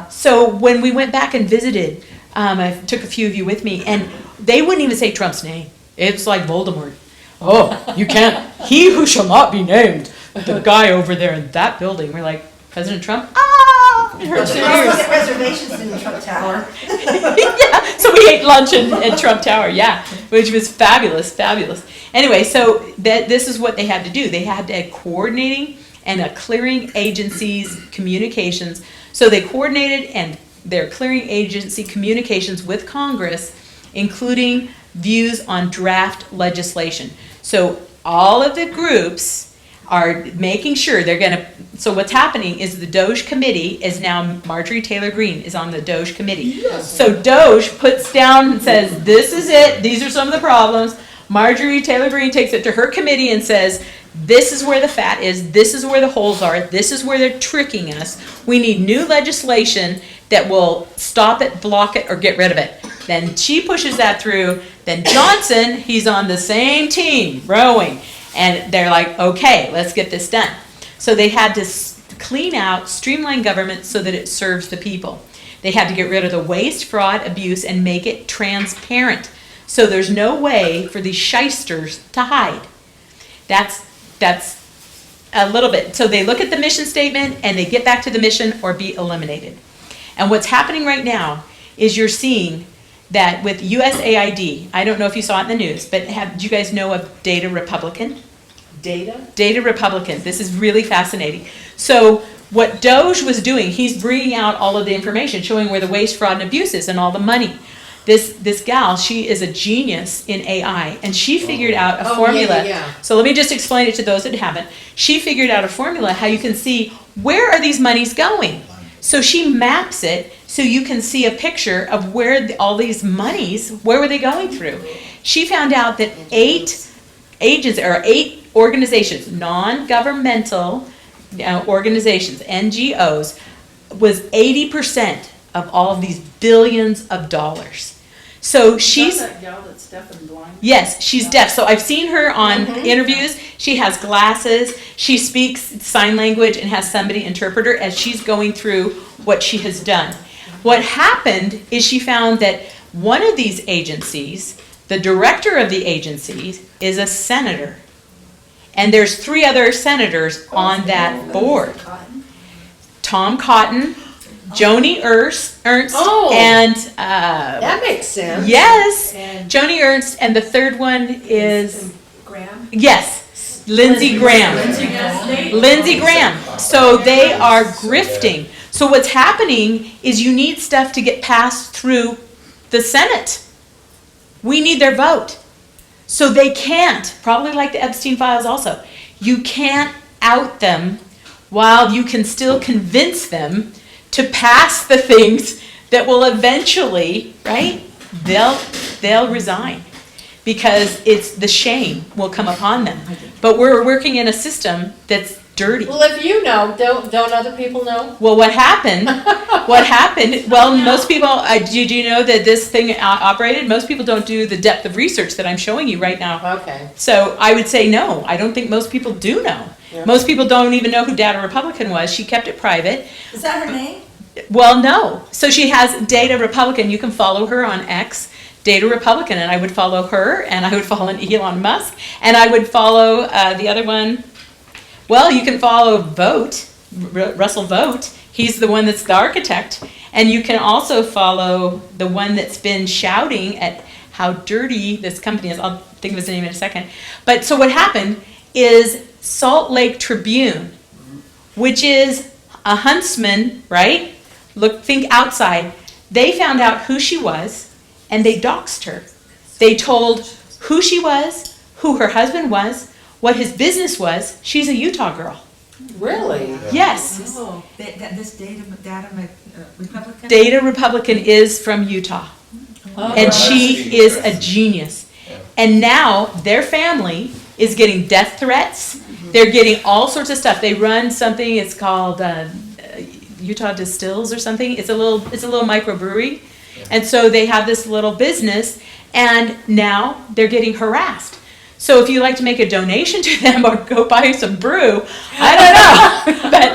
So when we went back and visited, I took a few of you with me, and they wouldn't even say Trump's name. It's like Voldemort. Oh, you can't. He who shall not be named. The guy over there in that building. We're like, President Trump? Ah! It hurts your Let's ears. get reservations in the Trump Tower. Yeah, so we ate lunch at Trump Tower, yeah, which was fabulous, fabulous. Anyway, so this is what they had to do. They had a coordinating and a clearing agencies communications. So they coordinated and their clearing agency communications with Congress, including views on draft legislation. So all of the groups are making sure they're gonna, so what's happening is the Doge committee is now, Marjorie Taylor Greene is on the Doge committee. So Doge puts down and says, this is it, these are some of the problems. Marjorie Taylor Greene takes it to her committee and says, this is where the fat is, this is where the holes are, this is where they're tricking us. We need new legislation that will stop it, block it, or get rid of it. Then she pushes that through. Then Johnson, he's on the same team, rowing. And they're like, okay, let's get this done. So they had to clean out, streamline government so that it serves the people. They had to get rid of the waste, fraud, abuse, and make it transparent. So there's no way for these shysters to hide. That's a little bit. So they look at the mission statement and they get back to the mission or be eliminated. And what's happening right now is you're seeing that with USAID, I don't know if you saw it in the news, but do you guys know of Data Republican? Data Republican. This is really fascinating. So what Doge was doing, he's bringing out all of the information, showing where the waste, fraud, and abuse is and all the money. This gal, she is a genius in AI, and she figured out a formula. Yeah. So let me just explain it to those that haven't. She figured out a formula how you can see where are these monies going. So she maps it so you can see a picture of where all these monies, where were they going through. She found out that 8 organizations, non-governmental organizations, NGOs, was 80% of all of these billions of dollars. So she's that gal that's deaf and blind? Yes, she's deaf. So I've seen her on interviews. She has glasses. She speaks sign language and has somebody interpret her as she's going through what she has done. What happened is she found that one of these agencies, the director of the agency, is a senator. And there's 3 other senators on that board. Tom Cotton, Joni Ernst, Oh. and That makes sense. yes, And- Joni Ernst, and the third one is Graham? yes, Lindsey Graham. Lindsey Graham. So they are grifting. So what's happening is you need stuff to get passed through the Senate. We need their vote. So they can't, probably like the Epstein files also, you can't out them while you can still convince them to pass the things that will eventually, right? They'll resign because it's the shame will come upon them. But we're working in a system that's dirty. Well, if you know, don't other people know? Well, what happened, well, most people, do you know that this thing operated? Most people don't do the depth of research that I'm showing you right now. Okay. So I would say no, I don't think most people do know. Yeah. Most people don't even know who Data Republican was. She kept it private. Is that her name? Well, no. So she has Data Republican. You can follow her on X, Data Republican, and I would follow her, and I would follow Elon Musk, and I would follow the other one. Well, you can follow Vogt, Russell Vogt. He's the one that's the architect. And you can also follow the one that's been shouting at how dirty this company is. I'll think of his name in a second. But so what happened is Salt Lake Tribune, which is a huntsman, right? Think outside. They found out who she was, and they doxed her. They told who she was, who her husband was, what his business was. She's a Utah girl. Really? Yes. Oh, this Data Republican? Data Republican is from Utah. And she is a genius. And now their family is getting death threats. They're getting all sorts of stuff. They run something, it's called Utah Distills or something. It's a little microbrewery. And so they have this little business, and now they're getting harassed. So if you like to make a donation to them or go buy some brew, I don't know. but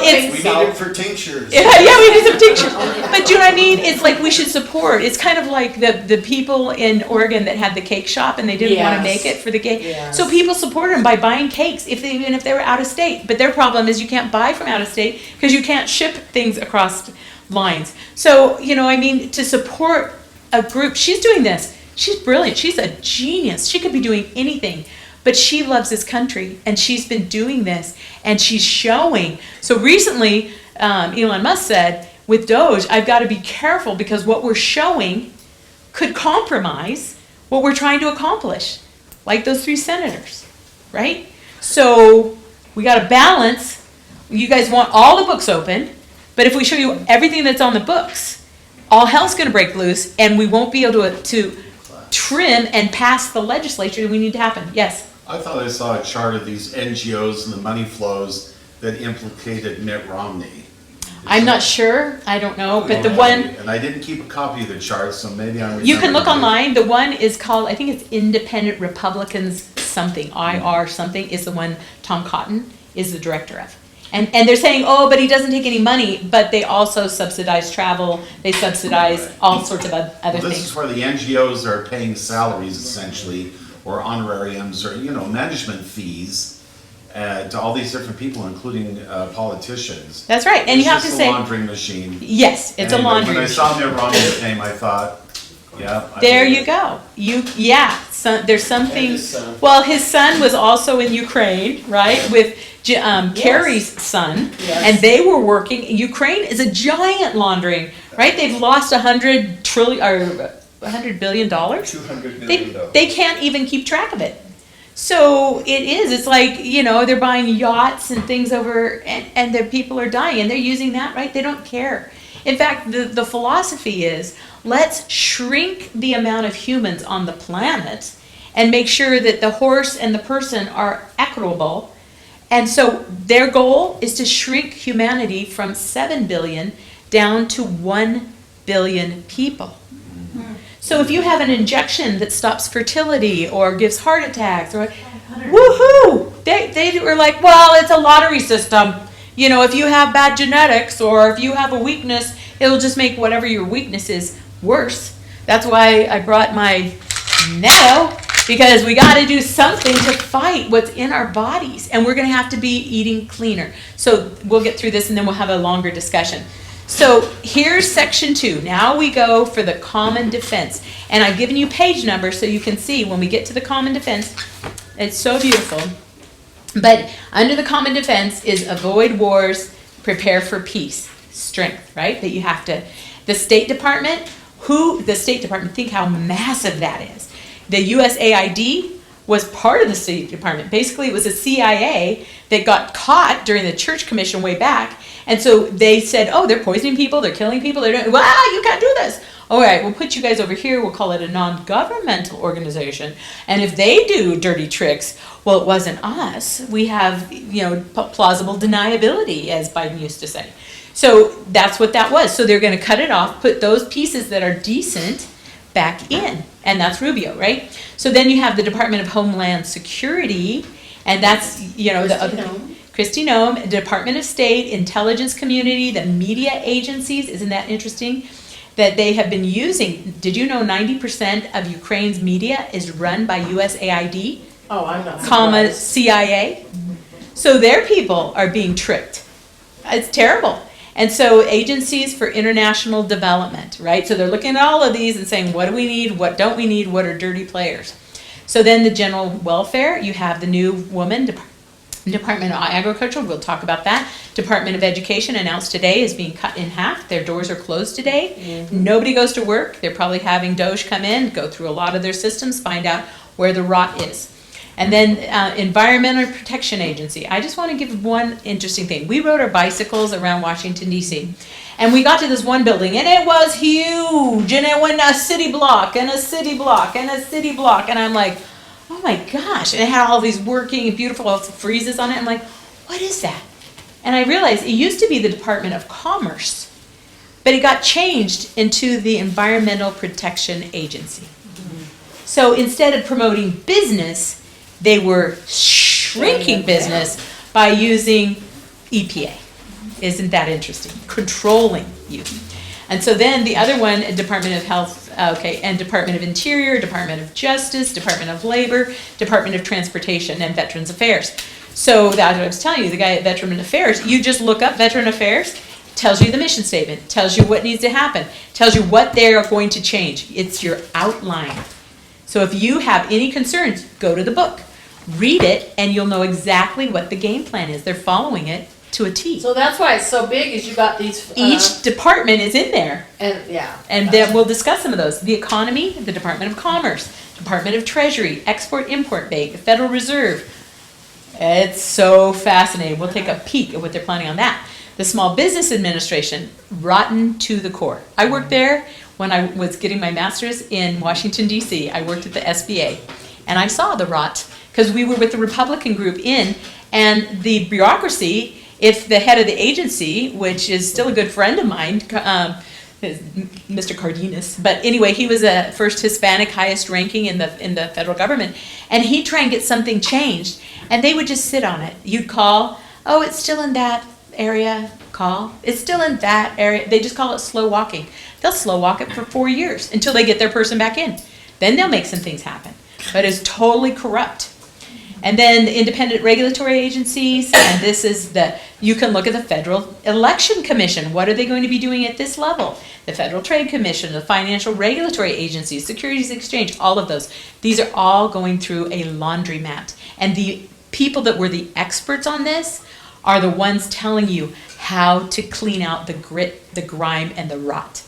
it's, We need it for tinctures. yeah, we need some tinctures. But do you know what I mean? It's like we should support. It's kind of like the people in Oregon that had the cake shop and they didn't want to Yes. make it for the cake. Yes. So people support them by buying cakes, even if they were out of state. But their problem is you can't buy from out of state because you can't ship things across lines. So, you know, I mean, to support a group, she's doing this. She's brilliant. She's a genius. She could be doing anything, but she loves this country and she's been doing this and she's showing. So recently, Elon Musk said, with Doge, I've got to be careful because what we're showing could compromise what we're trying to accomplish, like those 3 senators, right? So we got to balance. You guys want all the books open, but if we show you everything that's on the books, all hell's going to break loose and we won't be able to trim and pass the legislature that we need to happen. Yes? I thought I saw a chart of these NGOs and the money flows that implicated Mitt Romney. I'm not sure. I don't know. But the Okay. one, And I didn't keep a copy of the chart, so maybe I'm. you can look remembering it. online. The one is called, I think it's Independent Republicans something, IR something, is the one Tom Cotton is the director of. And they're saying, oh, but he doesn't take any money, but they also subsidize travel, they subsidize all sorts of other Well, this things. is where the NGOs are paying salaries essentially, or honorariums, or, you know, management fees to all these different people, including politicians. That's right. And you have to It's just say, a laundering machine. yes, it's a Anyway, laundry. When I saw Mitt Romney's name, I thought, yeah. I There believe you it. go. There's something. And his son. Well, his son was also in Ukraine, right, with Kerry's son, Yes. and they were working. Ukraine is a giant laundering, right? They've lost $100 billion. $200 billion. They can't even keep track of it. So it is. It's like, you know, they're buying yachts and things over, and the people are dying, and they're using that, right? They don't care. In fact, the philosophy is, let's shrink the amount of humans on the planet and make sure that the horse and the person are equitable. And so their goal is to shrink humanity from 7 billion down to 1 billion people. So if you have an injection that stops fertility or gives heart attacks, or woohoo, they were like, well, it's a lottery system. You know, if you have bad genetics or if you have a weakness, it'll just make whatever your weakness is worse. That's why I brought my netto, because we got to do something to fight what's in our bodies, and we're going to have to be eating cleaner. So we'll get through this and then we'll have a longer discussion. So here's section 2. Now we go for the common defense. And I've given you page numbers so you can see when we get to the common defense. It's so beautiful. But under the common defense is avoid wars, prepare for peace, strength, right? That you have to, the State Department, think how massive that is. The USAID was part of the State Department. Basically, it was a CIA that got caught during the Church Commission way back. And so they said, oh, they're poisoning people, they're killing people, they're doing, well, you can't do this. All right, we'll put you guys over here, we'll call it a non-governmental organization. And if they do dirty tricks, well, it wasn't us. We have, you know, plausible deniability, as Biden used to say. So that's what that was. So they're going to cut it off, put those pieces that are decent back in. And that's Rubio, right? So then you have the Department of Homeland Security, and that's, you know, Kristi Noem, Department of State, Intelligence Community, the media agencies. Isn't that interesting? That they have been using. Did you know 90% of Ukraine's media is run by USAID, Oh, I'm not comma surprised. CIA? So their people are being tricked. It's terrible. And so agencies for international development, right? So they're looking at all of these and saying, what do we need? What don't we need? What are dirty players? So then the general welfare, you have the new woman, Department of Agriculture, we'll talk about that. Department of Education announced today is being cut in half. Their doors are closed today. Nobody goes to work. They're probably having Doge come in, go through a lot of their systems, find out where the rot is. And then Environmental Protection Agency. I just want to give one interesting thing. We rode our bicycles around Washington, D.C. And we got to this one building, and it was huge. And it went a city block, and a city block, and a city block. And I'm like, oh my gosh, and it had all these working, beautiful friezes on it. I'm like, what is that? And I realized it used to be the Department of Commerce, but it got changed into the Environmental Protection Agency. So instead of promoting business, they were shrinking business by using EPA. Isn't that interesting? Controlling you. And so then the other one, Department of Health, and Department of Interior, Department of Justice, Department of Labor, Department of Transportation, and Veterans Affairs. So that's what I was telling you, the guy at Veteran Affairs, you just look up Veteran Affairs, tells you the mission statement, tells you what needs to happen, tells you what they are going to change. It's your outline. So if you have any concerns, go to the book, read it, and you'll know exactly what the game plan is. They're following it to a T. So that's why it's so big, is you got these. Each department is in there. And, yeah. And then we'll discuss some of those. The economy, the Department of Commerce, Department of Treasury, Export-Import Bank, the Federal Reserve. It's so fascinating. We'll take a peek at what they're planning on that. The Small Business Administration, rotten to the core. I worked there when I was getting my master's in Washington, D.C. I worked at the SBA, and I saw the rot, because we were with the Republican group and the bureaucracy, if the head of the agency, which is still a good friend of mine, Mr. Cardenas, but anyway, he was a first Hispanic, highest ranking in the federal government, and he'd try and get something changed, and they would just sit on it. You'd call, oh, it's still in that area, call. It's still in that area. They just call it slow walking. They'll slow walk it for 4 years until they get their person back in. Then they'll make some things happen, but it's totally corrupt. And then the independent regulatory agencies, and this is you can look at the Federal Election Commission. What are they going to be doing at this level? The Federal Trade Commission, the financial regulatory agencies, Securities Exchange, all of those. These are all going through a laundromat. And the people that were the experts on this are the ones telling you how to clean out the grit, the grime, and the rot.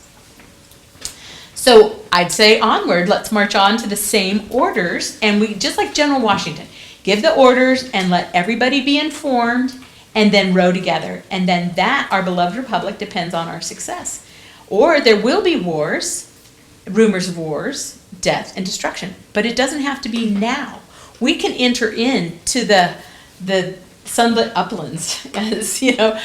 So I'd say onward, let's march on to the same orders, and we, just like General Washington, give the orders and let everybody be informed, and then row together. And then that, our beloved republic, depends on our success. Or there will be wars, rumors of wars, death, and destruction. But it doesn't have to be now. We can enter into the sunlit uplands, as you know,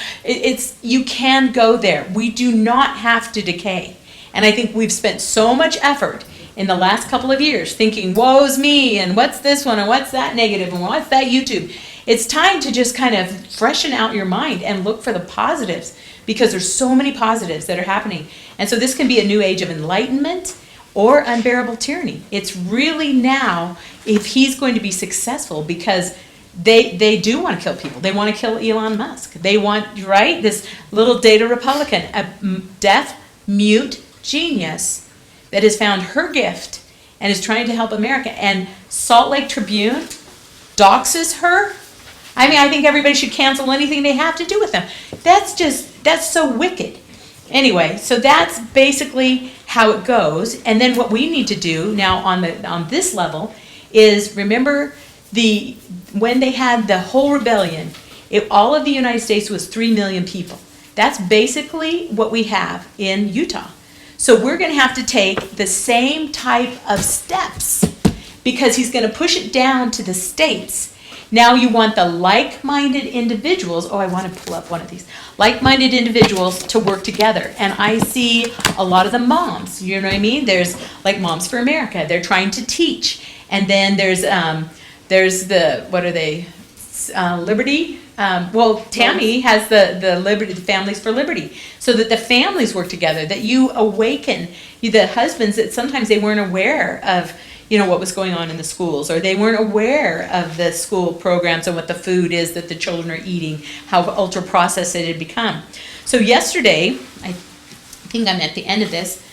you can go there. We do not have to decay. And I think we've spent so much effort in the last couple of years thinking, woe's me, and what's this one, and what's that negative, and what's that YouTube. It's time to just kind of freshen out your mind and look for the positives, because there's so many positives that are happening. And so this can be a new age of enlightenment or unbearable tyranny. It's really now, if he's going to be successful, because they do want to kill people. They want to kill Elon Musk. They want, right, this little data Republican, a deaf, mute genius that has found her gift and is trying to help America. And Salt Lake Tribune doxes her. I mean, I think everybody should cancel anything they have to do with them. That's so wicked. Anyway, so that's basically how it goes. And then what we need to do now on this level is remember when they had the whole rebellion, all of the United States was 3 million people. That's basically what we have in Utah. So we're going to have to take the same type of steps, because he's going to push it down to the states. Now you want the like-minded individuals, I want to pull up one of these, like-minded individuals to work together. And I see a lot of the moms, you know what I mean? There's like Moms for America, they're trying to teach. And then there's the, what are they, Liberty? Tammy has the Liberty, the Families for Liberty, so that the families work together, that you awaken the husbands that sometimes they weren't aware of, what was going on in the schools, or they weren't aware of the school programs and what the food is that the children are eating, how ultra processed it had become. So yesterday, I think I'm at the end of this,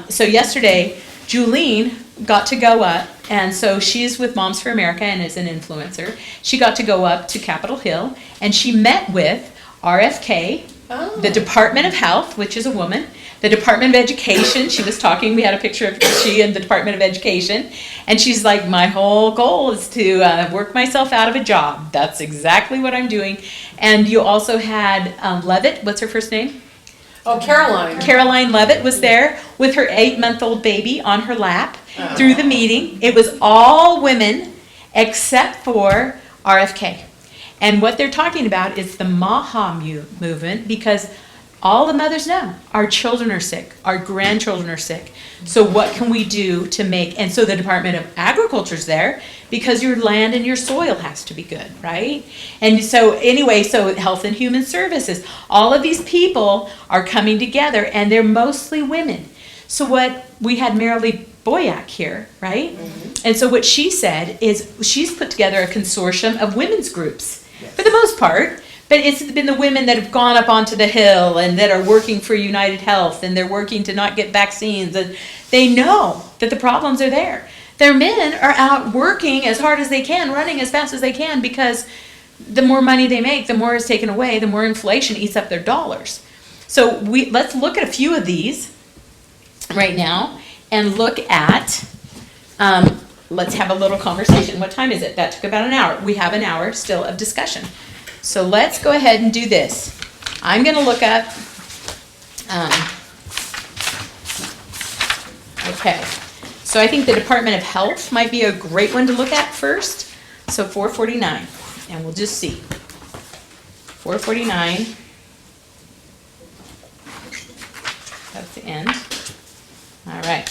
so yesterday, Julene got to go up, and so she's with Moms for America and is an influencer. She got to go up to Capitol Hill, and she met with RFK, the Department of Health, which is a woman, the Department of Education. She was talking, we had a picture of she and the Department of Education, and she's like, my whole goal is to work myself out of a job. That's exactly what I'm doing. And you also had Levitt, what's her first name? Oh, Caroline. Caroline Levitt was there with her 8-month-old baby on her lap through the meeting. It was all women except for RFK. And what they're talking about is the Maha movement, because all the mothers know our children are sick, our grandchildren are sick. So what can we do to make, and so the Department of Agriculture's there because your land and your soil has to be good, right? And so anyway, so Health and Human Services, all of these people are coming together and they're mostly women. So what, we had Marilee Boyack here, right? And so what she said is she's put together a consortium of women's groups for the most part. But it's been the women that have gone up onto the Hill and that are working for United Health and they're working to not get vaccines. And they know that the problems are there. Their men are out working as hard as they can, running as fast as they can, because the more money they make, the more is taken away, the more inflation eats up their dollars. So let's look at a few of these right now and look at, let's have a little conversation. What time is it? That took about an hour. We have an hour still of discussion. So let's go ahead and do this. I'm going to look up, okay. So I think the Department of Health might be a great one to look at first. So 449, and we'll just see. 449. That's the end. All right.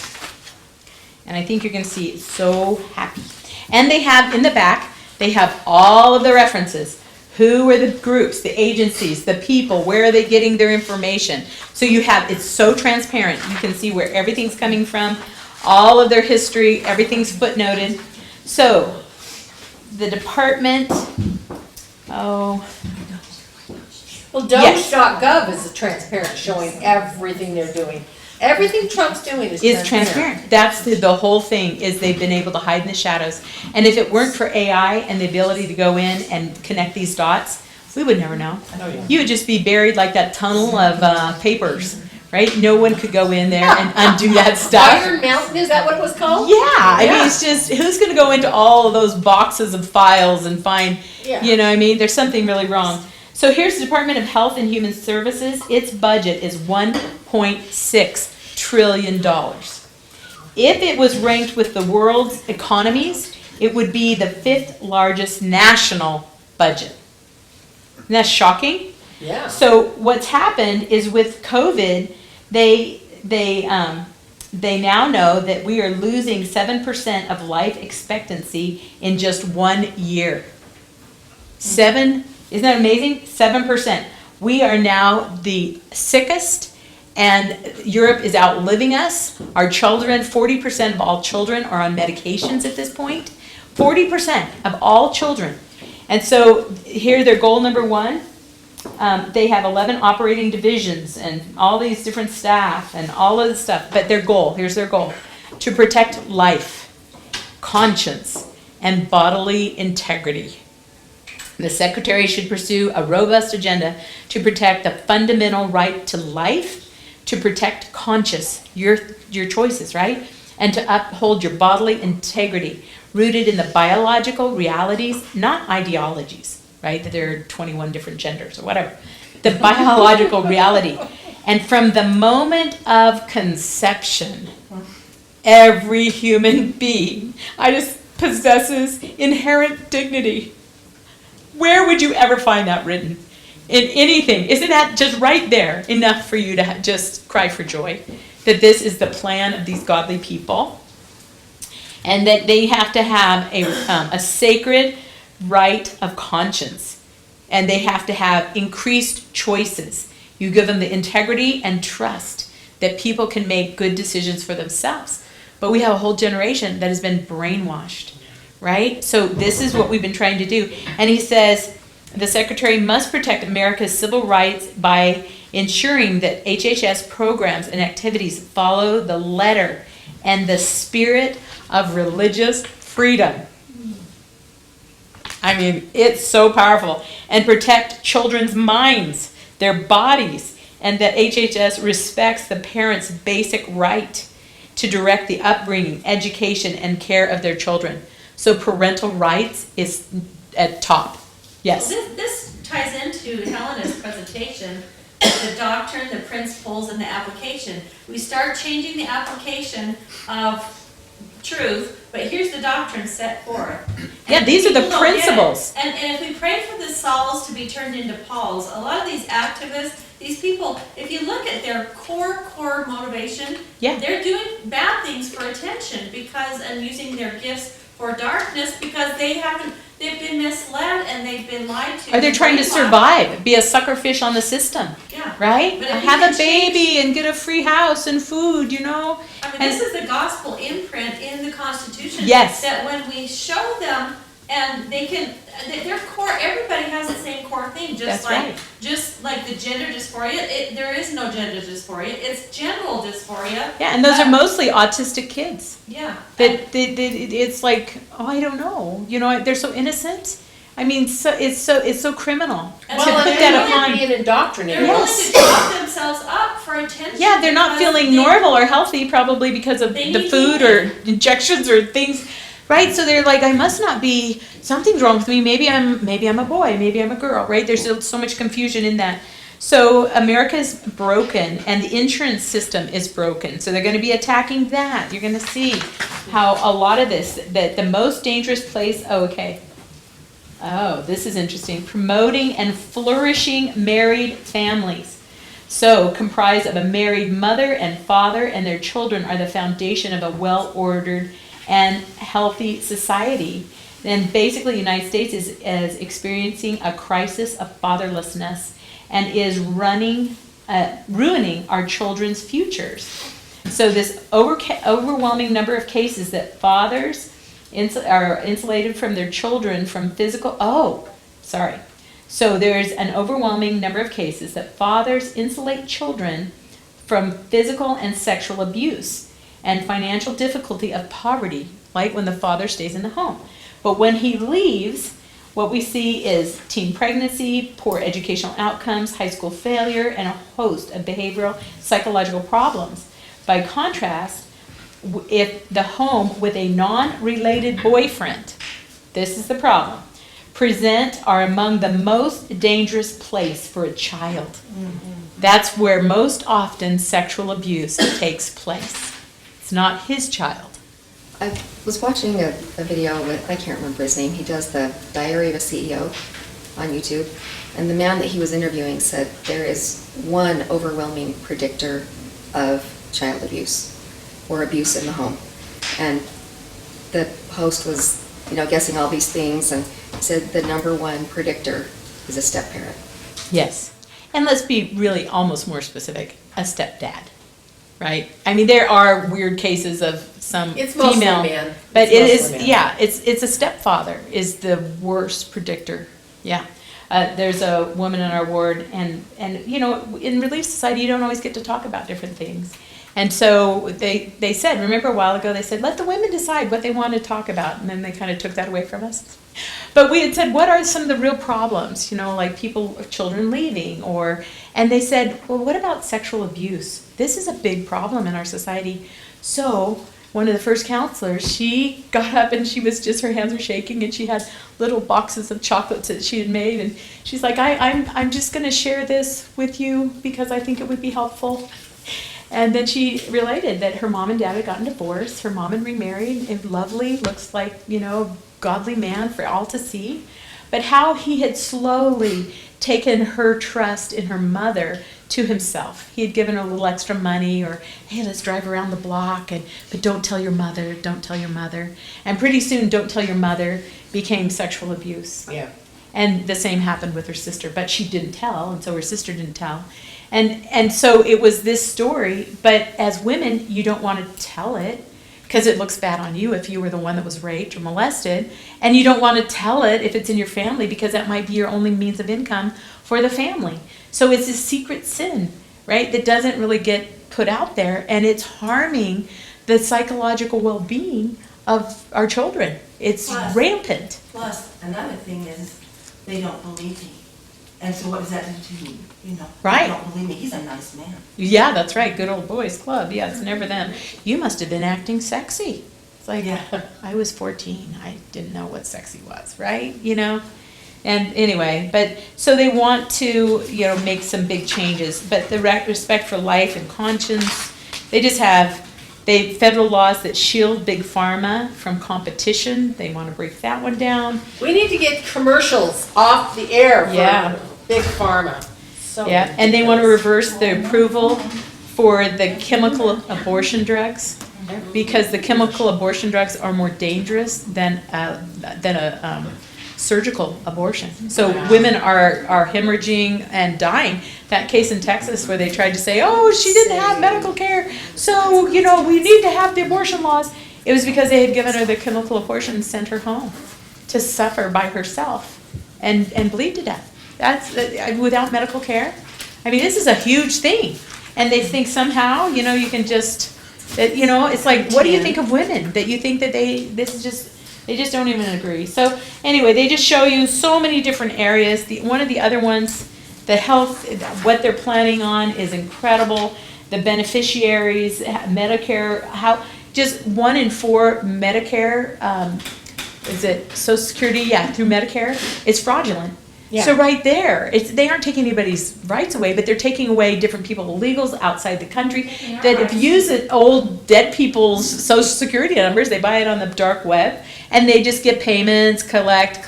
And I think you're going to see it's so happy. And they have in the back, they have all of the references. Who are the groups, the agencies, the people, where are they getting their information? So you have, it's so transparent. You can see where everything's coming from, all of their history, everything's footnoted. So the department, Well, Yes. Doge.gov is transparent, showing everything they're doing. Everything Trump's doing is is transparent. That's the whole thing, is they've been able to hide in the shadows. And if it weren't for AI and the ability to go in and connect these dots, we would never know. You would just be buried like that tunnel of papers, right? No one could go in there and undo that stuff. Iron Mountain, is that what it was called? Yeah, I mean, Yeah. it's just, who's gonna go into all of those boxes of files and find, Yeah. you know what I mean? There's something really wrong. So here's the Department of Health and Human Services. Its budget is $1.6 trillion. If it was ranked with the world's economies, it would be the 5th largest national budget. Isn't that shocking? Yeah. So what's happened is with COVID, they now know that we are losing 7% of life expectancy in just 1 year. Isn't that amazing? 7%. We are now the sickest, and Europe is outliving us. Our children, 40% of all children are on medications at this point. 40% of all children. And so here, their goal number 1, they have 11 operating divisions and all these different staff and all of this stuff. But their goal, here's their goal, to protect life, conscience, and bodily integrity. The secretary should pursue a robust agenda to protect the fundamental right to life, to protect conscience, your choices, right? And to uphold your bodily integrity, rooted in the biological realities, not ideologies, right? That there are 21 different genders or whatever. The biological reality. And from the moment of conception, every human being possesses inherent dignity. Where would you ever find that written? In anything? Isn't that just right there enough for you to just cry for joy? That this is the plan of these godly people, and that they have to have a sacred right of conscience, and they have to have increased choices. You give them the integrity and trust that people can make good decisions for themselves. But we have a whole generation that has been brainwashed, right? So this is what we've been trying to do. And he says, the secretary must protect America's civil rights by ensuring that HHS programs and activities follow the letter and the spirit of religious freedom. I mean, it's so powerful. And protect children's minds, their bodies, and that HHS respects the parents' basic right to direct the upbringing, education, and care of their children. So parental rights is at top. Yes. This ties into Helena's presentation, the doctrine, the principles, and the application. We start changing the application of truth, but here's the doctrine set forth. Yeah, And these are the people don't get it. principles. And if we pray for the Sauls to be turned into Pauls, a lot of these activists, these people, if you look at their core motivation, Yeah. they're doing bad things for attention and using their gifts for darkness because they've been misled and they've been lied to. Or they're trying to survive, be a suckerfish on the system, Yeah. right? But if you Have can a baby and get a free house and food, you know? I mean, And- this is the gospel imprint in the Constitution. Yes. That when we show them, and they can, their core, everybody has the same core thing, That's right. just like the gender dysphoria, there is no gender dysphoria, it's general dysphoria. Yeah, and those are mostly autistic kids. Yeah. It's like, oh, I don't know, you know, they're so innocent. I mean, it's so criminal And to well, put and that they're upon. being They're indoctrinated. willing Yes. to drop themselves up for attention. Yeah, they're not because feeling they- normal or healthy probably because of They the need food healing. or injections or things, right? So they're like, I must not be, something's wrong with me. Maybe I'm a boy, maybe I'm a girl, right? There's so much confusion in that. So America's broken and the insurance system is broken. So they're going to be attacking that. You're going to see how a lot of this, that the most dangerous place, this is interesting. Promoting and flourishing married families. So, comprised of a married mother and father, and their children are the foundation of a well-ordered and healthy society. And basically, the United States is experiencing a crisis of fatherlessness and is ruining our children's futures. So, this overwhelming number of cases that fathers are insulated from their children from physical. So there's an overwhelming number of cases that fathers insulate children from physical and sexual abuse and financial difficulty of poverty, like when the father stays in the home. But when he leaves, what we see is teen pregnancy, poor educational outcomes, high school failure, and a host of behavioral psychological problems. By contrast, if the home with a non-related boyfriend, this is the problem, are among the most dangerous place for a child. Mm-hmm. That's where most often sexual abuse takes place. It's not his child. I was watching a video with, I can't remember his name, he does the Diary of a CEO on YouTube, and the man that he was interviewing said there is one overwhelming predictor of child abuse or abuse in the home. And the host was, guessing all these things and said the number one predictor is a step-parent. Yes. And let's be really almost more specific, a stepdad, right? I mean, there are weird cases of some It's mostly female, men. but It's it mostly is, men. yeah, it's a stepfather is the worst predictor. Yeah. There's a woman in our ward, and in Relief Society, you don't always get to talk about different things. And so they said, remember a while ago, they said, let the women decide what they want to talk about. And then they kind of took that away from us. But we had said, what are some of the real problems? Like children leaving, and they said, well, what about sexual abuse? This is a big problem in our society. So one of the first counselors, she got up and her hands were shaking, and she had little boxes of chocolates that she had made. And she's like, I'm just going to share this with you because I think it would be helpful. And then she related that her mom and dad had gotten divorced. Her mom had remarried, a lovely, looks like, godly man for all to see. But how he had slowly taken her trust in her mother to himself. He had given her a little extra money, or, hey, let's drive around the block, but don't tell your mother, don't tell your mother. And pretty soon, don't tell your mother became sexual abuse. Yeah. And the same happened with her sister, but she didn't tell, and so her sister didn't tell. And so it was this story, but as women, you don't want to tell it because it looks bad on you if you were the one that was raped or molested, and you don't want to tell it if it's in your family because that might be your only means of income for the family. So it's a secret sin, right, that doesn't really get put out there, and it's harming the psychological well-being of our children. It's rampant. Plus, another thing is, they don't believe me. And so what does that do to me? Right. They don't believe me. He's a nice man. Yeah, that's right. Good old boys club. Yeah, it's never them. You must have been acting sexy. It's like, Yeah. I was 14. I didn't know what sexy was, right? And anyway, but so they want to, make some big changes. But the respect for life and conscience, they just have, Federal laws that shield big pharma from competition, they want to break that one down. We need to get commercials off the air Yeah. for big pharma. So Yeah, and they want to ridiculous. reverse the approval for the chemical abortion drugs, because the chemical abortion drugs are more dangerous than a surgical abortion. So women are hemorrhaging and dying. That case in Texas where they tried to say, oh, she didn't have medical care, so, you know, we need to have the abortion laws. It was because they had given her the chemical abortion and sent her home to suffer by herself and bleed to death. That's without medical care. I mean, this is a huge thing. And they think somehow, you know, you can just, that, you know, it's like, what do you think of women? That you think that they just don't even agree. So anyway, they just show you so many different areas. One of the other ones, the health, what they're planning on is incredible. The beneficiaries, Medicare, just 1 in 4 Medicare, is it Social Security? Yeah, through Medicare, it's fraudulent. Yeah. So right there, they aren't taking anybody's rights away, but they're taking away different people, illegals outside the country that have used old dead people's Social Security numbers. They buy it on the dark web, and they just get payments, collect.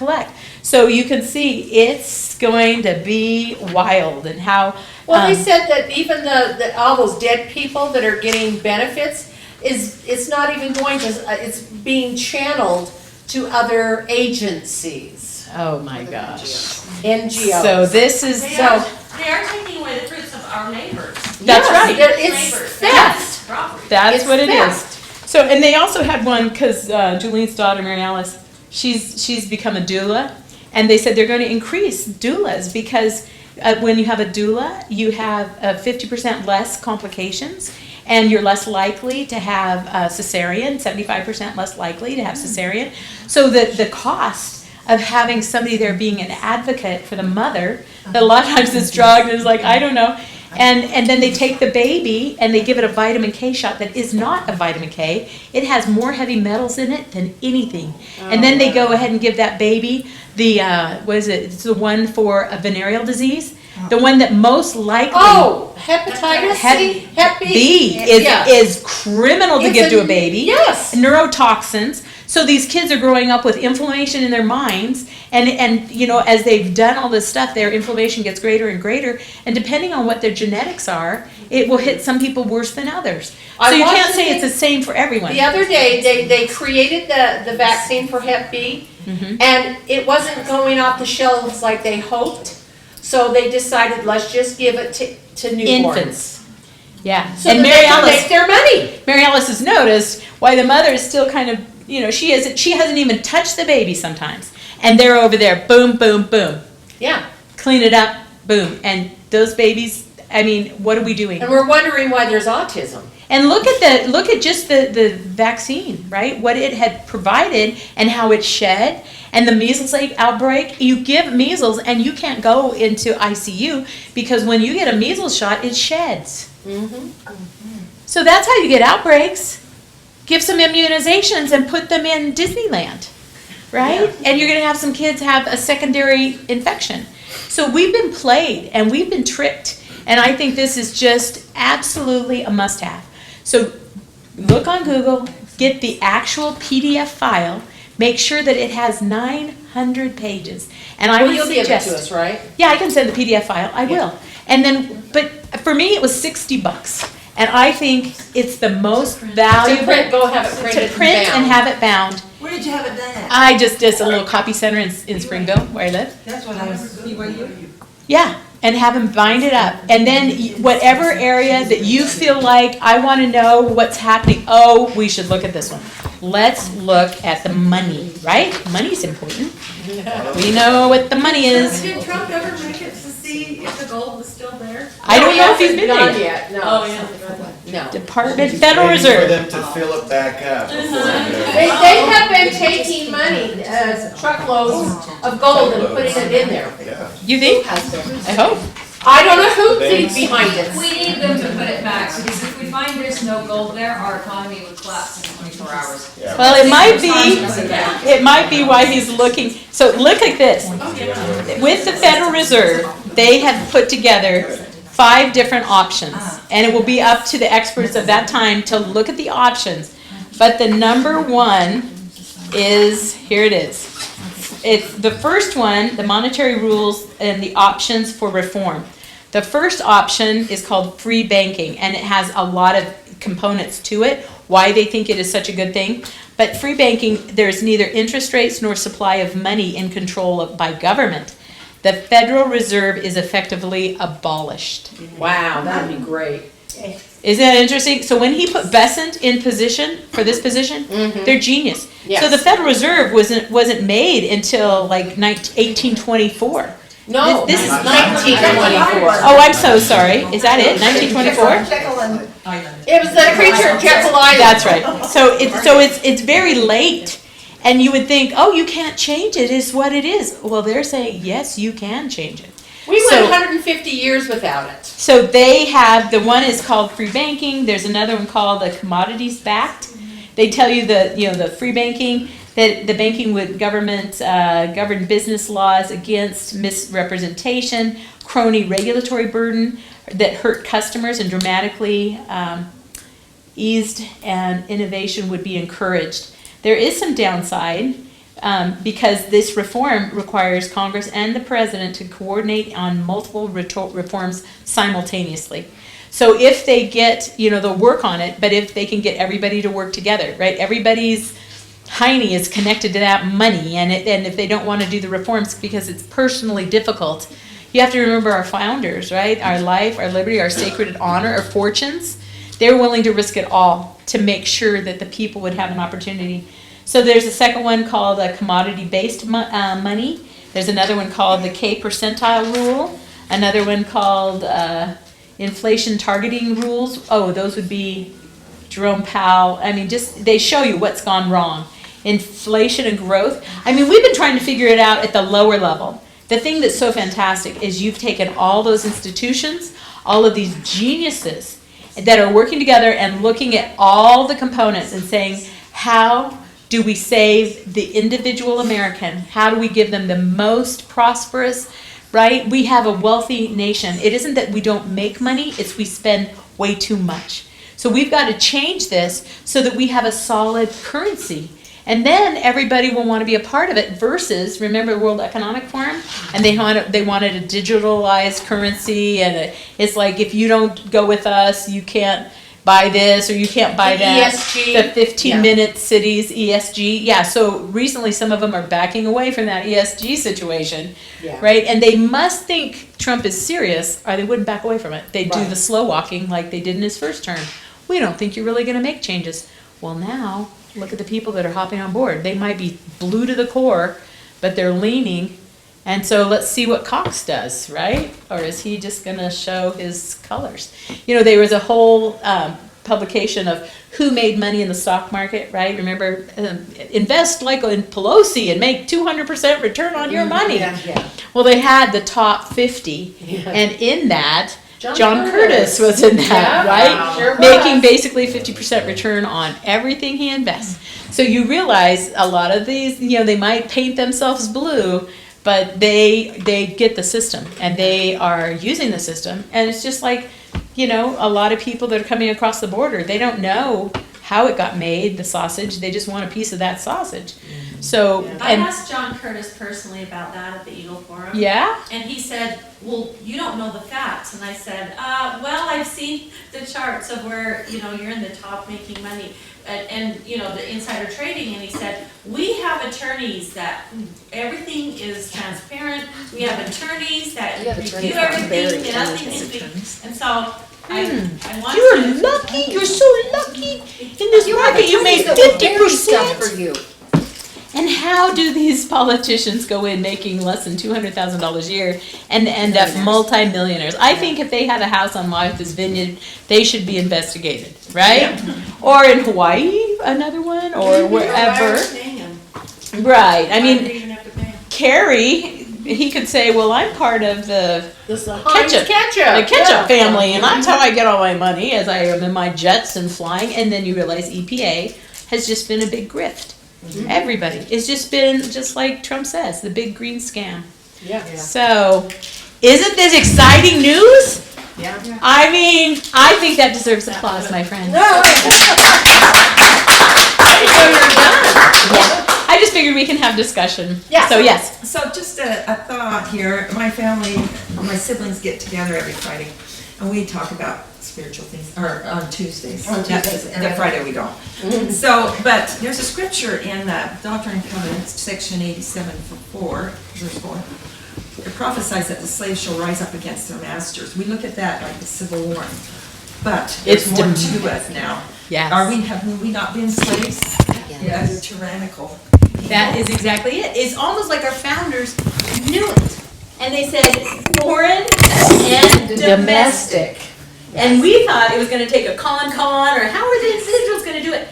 So you can see it's going to be wild, and how. Well, they said that even all those dead people that are getting benefits it's not even going to, it's being channeled to other agencies, Oh my gosh. NGOs. So this is They so. are taking away the fruits of our neighbors. That's Yes, right. It's Neighbors. theft. Property. That's It's what it is. theft. So, and they also had one, because Julian's daughter, Mary Alice, she's become a doula, and they said they're going to increase doulas because when you have a doula, you have 50% less complications, and you're less likely to have cesarean, 75% less likely to have cesarean. So the cost of having somebody there being an advocate for the mother, a lot of times it's drugged, and it's like, I don't know. And then they take the baby and they give it a vitamin K shot that is not a vitamin K. It has more heavy metals in it than anything. And then they go ahead and give that baby the, what is it? It's the one for a venereal disease. The one that most likely. Oh, hepatitis C, Hep B Yeah. is criminal to It's give to a baby. Yes. Neurotoxins. So these kids are growing up with inflammation in their minds, and you know, as they've done all this stuff, their inflammation gets greater and greater, and depending on what their genetics are, it will hit some people worse than others. So you can't say it's the same for everyone. The other day, they created the vaccine for Hep B, and it wasn't going off the shelves like they hoped. So they decided, let's just give it to newborns. Infants. Yeah. So and that they can make their money. Mary Alice has noticed why the mother is still kind of, you know, she hasn't even touched the baby sometimes. And they're over there, boom, boom, boom. Yeah. Clean it up, boom. And those babies, I mean, what are we doing? And we're wondering why there's autism. And look at just the vaccine, right? What it had provided and how it shed. And the measles outbreak, you give measles and you can't go into ICU because when you get a measles shot, it sheds. So that's how you get outbreaks. Give some immunizations and put them in Disneyland, right? And you're going to have some kids have a secondary infection. So we've been played and we've been tricked. And I think this is just absolutely a must-have. So look on Google, get the actual PDF file, make sure that it has 900 pages. And I Well, would you'll give it suggest, to us, right? yeah, I can send the PDF file. I will. And then, but for me, it was $60. And I think it's the most valuable Go have it printed to print and bound. have it bound. Where did you have it done at? I just did a little copy center in Springville, where I live. That's what I was. Yeah, and have them bind it up. And then whatever area that you feel like, I want to know what's happening. Oh, we should look at this one. Let's look at the money, right? Money's important. We know what the money is. Did Trump ever make it to see if the gold was still there? I don't know if he's been Not there. yet, no. Oh, yeah. No. Department, Federal Waiting for Reserve. them to fill it back up before They have been taking money, truckloads of gold and putting it in there. Yeah. You think? I hope. I don't know who's behind it. We need them to put it back, because if we find there's no gold there, our economy would collapse in 24 hours. Well, it might be why he's looking. So look at this. With the Federal Reserve, they have put together 5 different options. And it will be up to the experts of that time to look at the options. But the number one is, here it is. It's the first one, the monetary rules and the options for reform. The first option is called free banking, and it has a lot of components to it, why they think it is such a good thing. But free banking, there's neither interest rates nor supply of money in control by government. The Federal Reserve is effectively abolished. Wow, that'd be great. Isn't that interesting? So when he put Besant in position, for this position, they're genius. Yes. So the Federal Reserve wasn't made until like 1824. No, This is 1924. Oh, I'm so sorry. Is that it? 1924? It was the creature of Jekyll Island. That's right. So it's very late, and you would think, oh, you can't change it. It's what it is. Well, they're saying yes, you can change it. We So- went 150 years without it. So they have, the one is called free banking. There's another one called the commodities backed. They tell you the free banking, that the banking would govern business laws against misrepresentation, crony regulatory burden that hurt customers and dramatically eased, and innovation would be encouraged. There is some downside because this reform requires Congress and the president to coordinate on multiple reforms simultaneously. So if they get, they'll work on it, but if they can get everybody to work together, right? Everybody's hiney is connected to that money, and if they don't want to do the reforms because it's personally difficult, you have to remember our founders, right? Our life, our liberty, our sacred honor, our fortunes. They're willing to risk it all to make sure that the people would have an opportunity. So there's a second one called a commodity-based money. There's another one called the K percentile rule. Another one called inflation targeting rules. Oh, those would be Jerome Powell. I mean, just they show you what's gone wrong. Inflation and growth. I mean, we've been trying to figure it out at the lower level. The thing that's so fantastic is you've taken all those institutions, all of these geniuses that are working together and looking at all the components and saying, how do we save the individual American? How do we give them the most prosperous, right? We have a wealthy nation. It isn't that we don't make money, it's we spend way too much. So we've got to change this so that we have a solid currency. And then everybody will want to be a part of it versus, remember the World Economic Forum? And they wanted a digitalized currency, and it's like, if you don't go with us, you can't buy this or you can't buy that. ESG. The 15-minute cities, ESG. Yeah, so recently some of them are backing away from that ESG situation, Yeah. right? And they must think Trump is serious or they wouldn't back away from it. They do Right. the slow walking like they did in his first term. We don't think you're really going to make changes. Well, now look at the people that are hopping on board. They might be blue to the core, but they're leaning. And so let's see what Cox does, right? Or is he just going to show his colors? There was a whole publication of who made money in the stock market, right? Remember, invest like in Pelosi and make 200% return on your money. Yeah. Well, they had the top 50, Yeah. and in that, John John Curtis. Curtis was in that, Yeah, right? sure was. Making basically 50% return on everything he invests. So you realize a lot of these, they might paint themselves blue, but they get the system and they are using the system. And it's just like, a lot of people that are coming across the border, they don't know how it got made, the sausage. They just want a piece of that sausage. So, I and asked John Curtis personally about that at the Eagle Forum. yeah, And he said, well, you don't know the facts. And I said, well, I've seen the charts of where, you're in the top making money and the insider trading. And he said, we have attorneys that everything is transparent. We have attorneys that We have review attorneys that are very everything and nothing talented is being. And so I want you're to. lucky. You're so lucky in this market. You made Stuff 50%. for you. And how do these politicians go in making less than $200,000 a year and end up multimillionaires? I think if they had a house on Martha's Vineyard, they should be investigated, right? Or in Hawaii, another one, or wherever. Right. I mean, Kerry, he could say, well, I'm part of the ketchup family, and that's how I get all my money, as I am in my jets and flying. And then you realize EPA has just been a big grift. Everybody. It's just been, just like Trump says, the big green scam. Yeah. So, isn't this exciting news? Yeah. I mean, I think that deserves applause, my friend. I just figured we can have discussion. Yeah. So yes. So just a thought here, my family, my siblings get together every Friday, and we talk about spiritual things, or on Tuesdays. On Tuesdays. The Friday we don't. So, but there's a scripture in Doctrine and Covenants, section 87:4, verse 4. It prophesies that the slaves shall rise up against their masters. We look at that like the Civil War. But It's there's more to us now. Yes. Have we not been slaves? Yeah. They're tyrannical. That is exactly it. It's almost like our founders knew it. And they said foreign and domestic. And we thought it was gonna take a con, or how are the individuals gonna do it?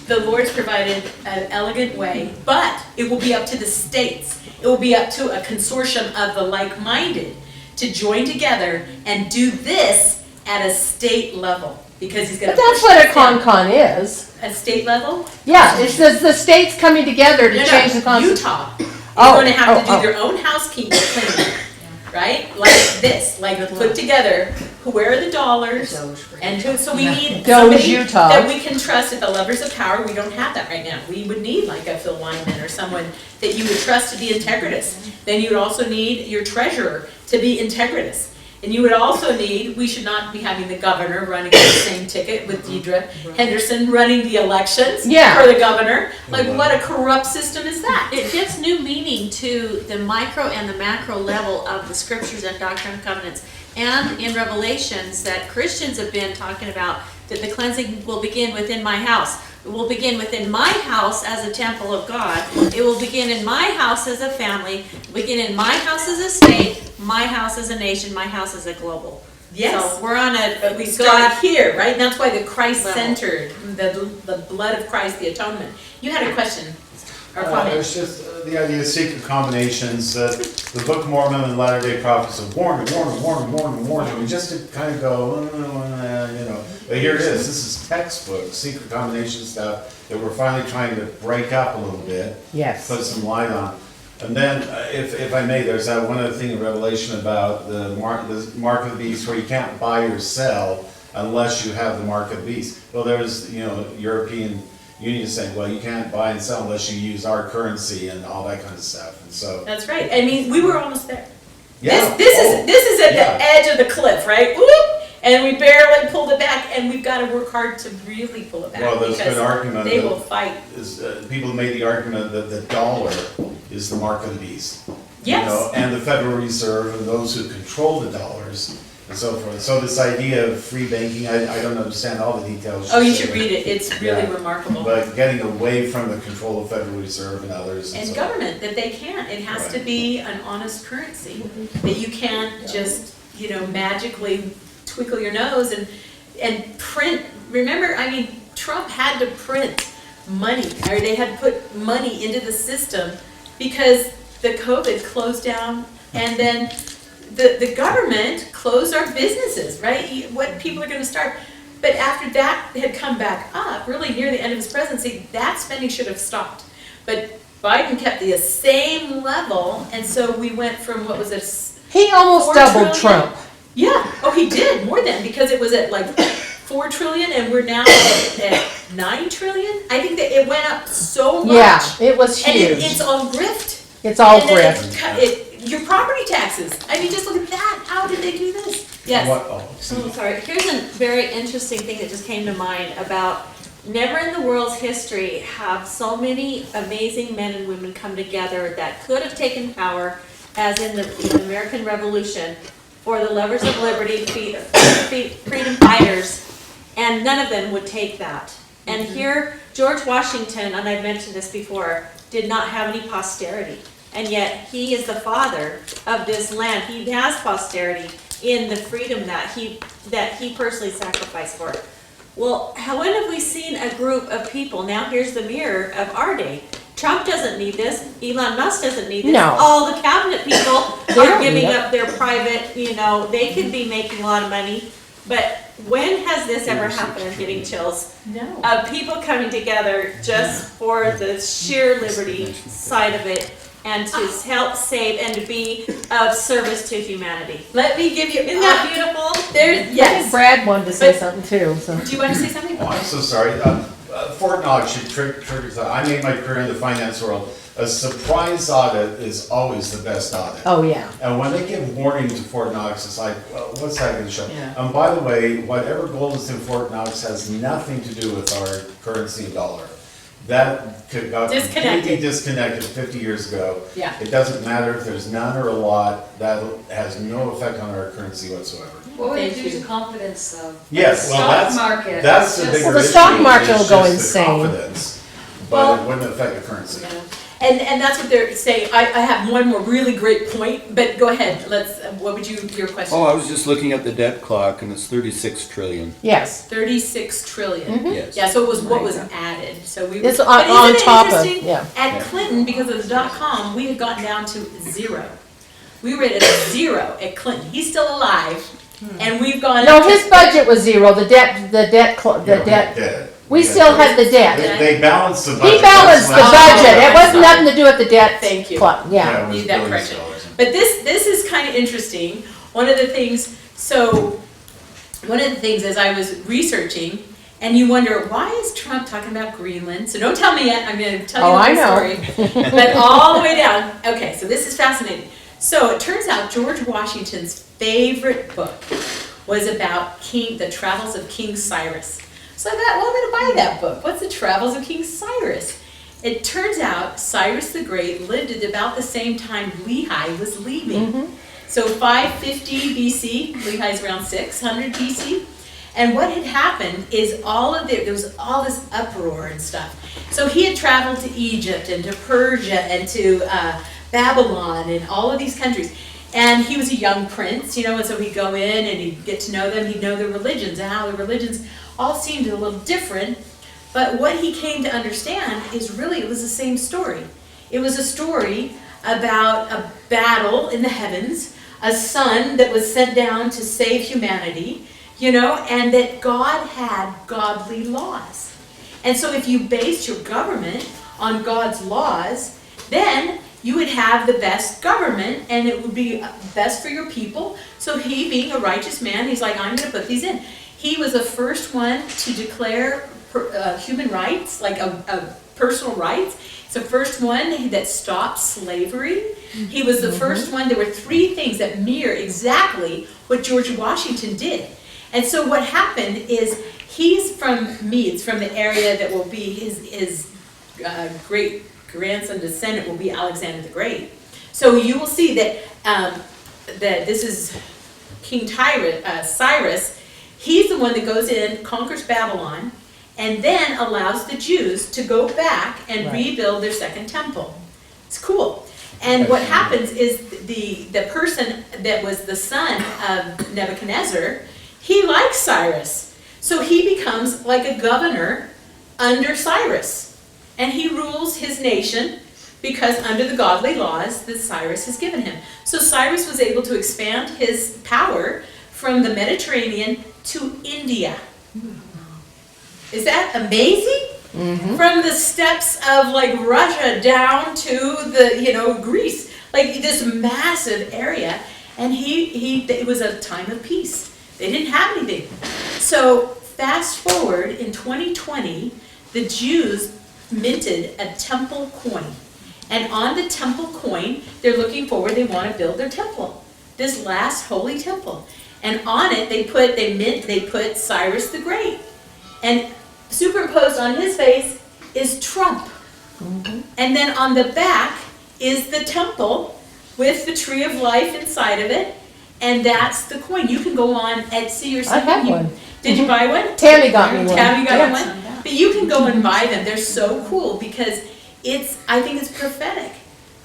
The Lord's provided an elegant way, but it will be up to the states. It will be up to a consortium of the like-minded to join together and do this at a state level. Because he's gonna But that's push what a this down. con is. At state level? Yeah, it's the states coming together to change the constitution. Utah is Oh, gonna have to oh, do their own housekeeping cleaning, right? Like this, like put together, where are the dollars? And who, so we need Doge, somebody Utah. that we can trust at the levers of power. We don't have that right now. We would need like a Phil Weinman or someone that you would trust to be integritous. Then you would also need your treasurer to be integritous. And you would also need, we should not be having the governor running the same ticket with Deidre Henderson running the elections Yeah. for the governor. Like, what a corrupt system is that? It gives new meaning to the micro and the macro level of the scriptures and Doctrine and Covenants. And in Revelations that Christians have been talking about, that the cleansing will begin within my house. It will begin within my house as a temple of God. It will begin in my house as a family, begin in my house as a state, my house as a nation, my house as a global. Yes. So we're on But we a start God. here, right? And that's why the Christ-centered, the blood of Christ, the atonement. You had a question or comment? It's just the idea of secret combinations, that the Book of Mormon and Latter-day Prophets have warned. We just to kind of go, you know. But here it is. This is textbook secret combination stuff that we're finally trying to break up a little bit. Yes. Put some light on. And then, if I may, there's that one other thing in Revelation about the mark of the beast, where you can't buy or sell unless you have the mark of the beast. Well, there's, European Union saying, well, you can't buy and sell unless you use our currency and all that kind of stuff. And so, That's right. I mean, we were almost there. yeah. This is at Yeah. the edge of the cliff, right? Whoop! And we barely pulled it back, and we've got to work hard to really pull it back. Well, there's because been argument they that- will fight. People made the argument that the dollar is the mark of the beast. Yes. And the Federal Reserve and those who control the dollars and so forth. So this idea of free banking, I don't understand all the details. Oh, you should read it. It's really Yeah. remarkable. But getting away from the control of Federal Reserve and others. And so- government, that they can't. It has to Right. be an honest currency. That you can't just, magically twinkle your nose and print. Remember, I mean, Trump had to print money, or they had to put money into the system because the COVID closed down, and then the government closed our businesses, right? What people are gonna start. But after that had come back up, really near the end of his presidency, that spending should have stopped. But Biden kept the same level, and so we went from, what was it? He almost 4 doubled trillion? Trump. Yeah, oh, he did, more than, because it was at like 4 trillion, and we're now at 9 trillion? I think that it went up so much. Yeah, it was And huge. it's all grift. It's all And then grift. your property taxes, I mean, just look at that, how did they do this? Yes. What, oh, Oh, sorry. Here's a very interesting thing that just came to mind about never in the world's history have so many amazing men and women come together that could have taken power as in the American Revolution for the lovers of liberty, freedom fighters, and none of them would take that. And here, George Washington, and I've mentioned this before, did not have any posterity. And yet, he is the father of this land. He has posterity in the freedom that he personally sacrificed for. Well, when have we seen a group of people? Now here's the mirror of our day. Trump doesn't need this. Elon Musk doesn't need this. No. All the cabinet people don't are need giving it. up their private, they could be making a lot of money. But when has this ever happened? I'm getting chills. No. Of people coming together just for the sheer liberty side of it. and to help save and to be of service to humanity. Let me give you, Isn't that beautiful? There, I think yes. Brad wanted to say But- something too, so. Do you want to say something? Oh, I'm so sorry. Fort Knox should triggers that. I made my career in the finance world. A surprise audit is always the best audit. Oh, yeah. And when they give warning to Fort Knox, it's like, well, what's that gonna show? Yeah. And by the way, whatever gold is in Fort Knox has nothing to do with our currency dollar. That got Disconnected. completely disconnected 50 years ago. Yeah. It doesn't matter if there's none or a lot, that has no effect on our currency whatsoever. What would it Thank do you. to confidence of Yes, well, that's, stock market? that's the Just- bigger Well, the issue. stock market is will go just the insane. confidence, But Well- it wouldn't affect the currency. And that's what they're saying. I have one more really great point, but go ahead. What would your question? Oh, I was just looking at the debt clock and it's 36 trillion. Yes. 36 trillion. Yes. Yeah, so it was what was added, so we. It's but on isn't it top of, interesting? yeah. At Clinton, because of the .com, we had gotten down to 0. We were at 0 at Clinton. He's still alive, and we've gone. No, up to- his budget was 0, the debt, we still had the debt. They balanced the budget. He balanced the That's budget, last- it wasn't nothing to do with the debt. Thank you. Yeah. it was Need that billions of correction. dollars. But this is kind of interesting. One of the things as I was researching, and you wonder, why is Trump talking about Greenland? So don't tell me yet, I'm gonna tell you Oh, I the know. story. But all the way down, okay, so this is fascinating. So it turns out George Washington's favorite book was about the travels of King Cyrus. So I thought, well, I'm gonna buy that book. What's the travels of King Cyrus? It turns out Cyrus the Great lived at about the same time Lehi was leaving. So 550 BC, Lehi's around 600 BC. And what had happened is there was all this uproar and stuff. So he had traveled to Egypt and to Persia and to Babylon and all of these countries. And he was a young prince, and so he'd go in and he'd get to know them, he'd know their religions and how the religions all seemed a little different. But what he came to understand is really it was the same story. It was a story about a battle in the heavens, a son that was sent down to save humanity, and that God had godly laws. And so if you based your government on God's laws, then you would have the best government and it would be best for your people. So he, being a righteous man, he's like, I'm going to put these in. He was the first one to declare human rights, like a personal rights. It's the first one that stopped slavery. He was the first one. There were 3 things that mirror exactly what George Washington did. And so what happened is he's from Meads, from the area that will be his great grandson descendant will be Alexander the Great. So you will see that that this is King Cyrus. He's the one that goes in, conquers Babylon, and then allows the Jews to go back and rebuild their second temple. It's cool. And what happens is the person that was the son of Nebuchadnezzar, he likes Cyrus. So he becomes like a governor under Cyrus. And he rules his nation because under the godly laws that Cyrus has given him. So Cyrus was able to expand his power from the Mediterranean to India. Is that amazing? From the steppes of like Russia down to the, Greece, like this massive area. And it was a time of peace. They didn't have anything. So fast forward in 2020, the Jews minted a temple coin. And on the temple coin, they're looking forward, they want to build their temple, this last holy temple. And on it, they put Cyrus the Great. And superimposed on his face is Trump. And then on the back is the temple with the tree of life inside of it. And that's the coin. You can go on Etsy or something. I have one. Did you buy one? Tammy got me one. Tammy got Yes. one? But you can go and buy them. They're so cool because I think it's prophetic,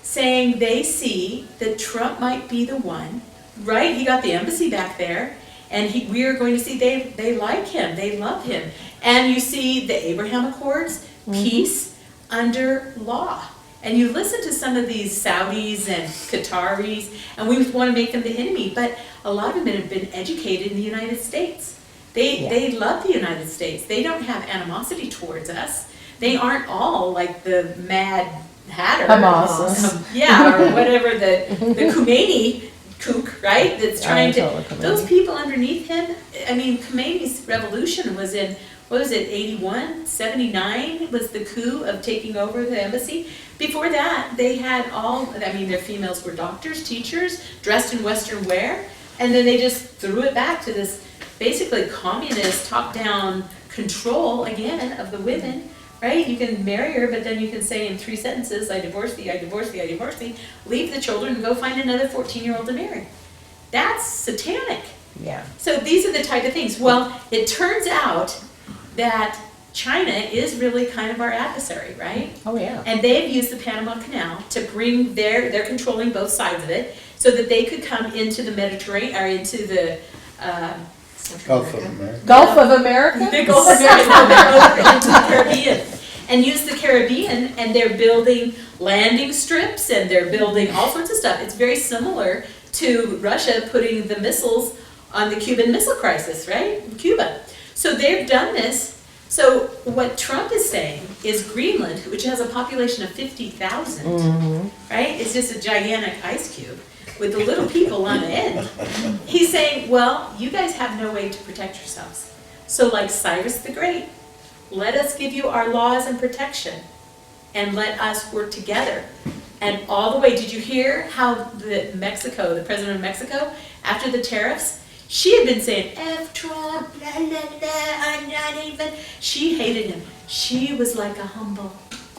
saying they see that Trump might be the one, right? He got the embassy back there, and we are going to see they like him, they love him. And you see the Abraham Accords, peace under law. And you listen to some of these Saudis and Qataris, and we want to make them the enemy, but a lot of them have been educated in the United States. They love the United States. They don't have animosity towards us. They aren't all like the mad, Hatter. Hamas. Yeah, or whatever, the Khomeini kook, right, that's trying to, those people underneath him, I mean, Khomeini's revolution was in, what was it, 81, 79 was the coup of taking over the embassy. Before that, they had all, I mean, their females were doctors, teachers, dressed in Western wear, and then they just threw it back to this basically communist, top-down control, again, of the women, right? You can marry her, but then you can say in 3 sentences, I divorce thee, I divorce thee, I divorce thee, leave the children and go find another 14-year-old to marry. That's satanic. Yeah. So these are the type of things. Well, it turns out that China is really kind of our adversary, right? Oh, yeah. And they've used the Panama Canal to bring they're controlling both sides of it, so that they could come into the Mediterranean, or into the, Gulf of America. Gulf of America? the Gulf of America, into the Caribbean, and use the Caribbean, and they're building landing strips, and they're building all sorts of stuff. It's very similar to Russia putting the missiles on the Cuban Missile Crisis, right? In Cuba. So they've done this. So what Trump is saying is Greenland, which has a population of 50,000, right? It's just a gigantic ice cube with the little people on the end. He's saying, well, you guys have no way to protect yourselves. So like Cyrus the Great, let us give you our laws and protection, and let us work together. And all the way, did you hear how the president of Mexico, after the tariffs, she had been saying, F Trump, blah, blah, blah, I'm not even. She hated him. She was like a humble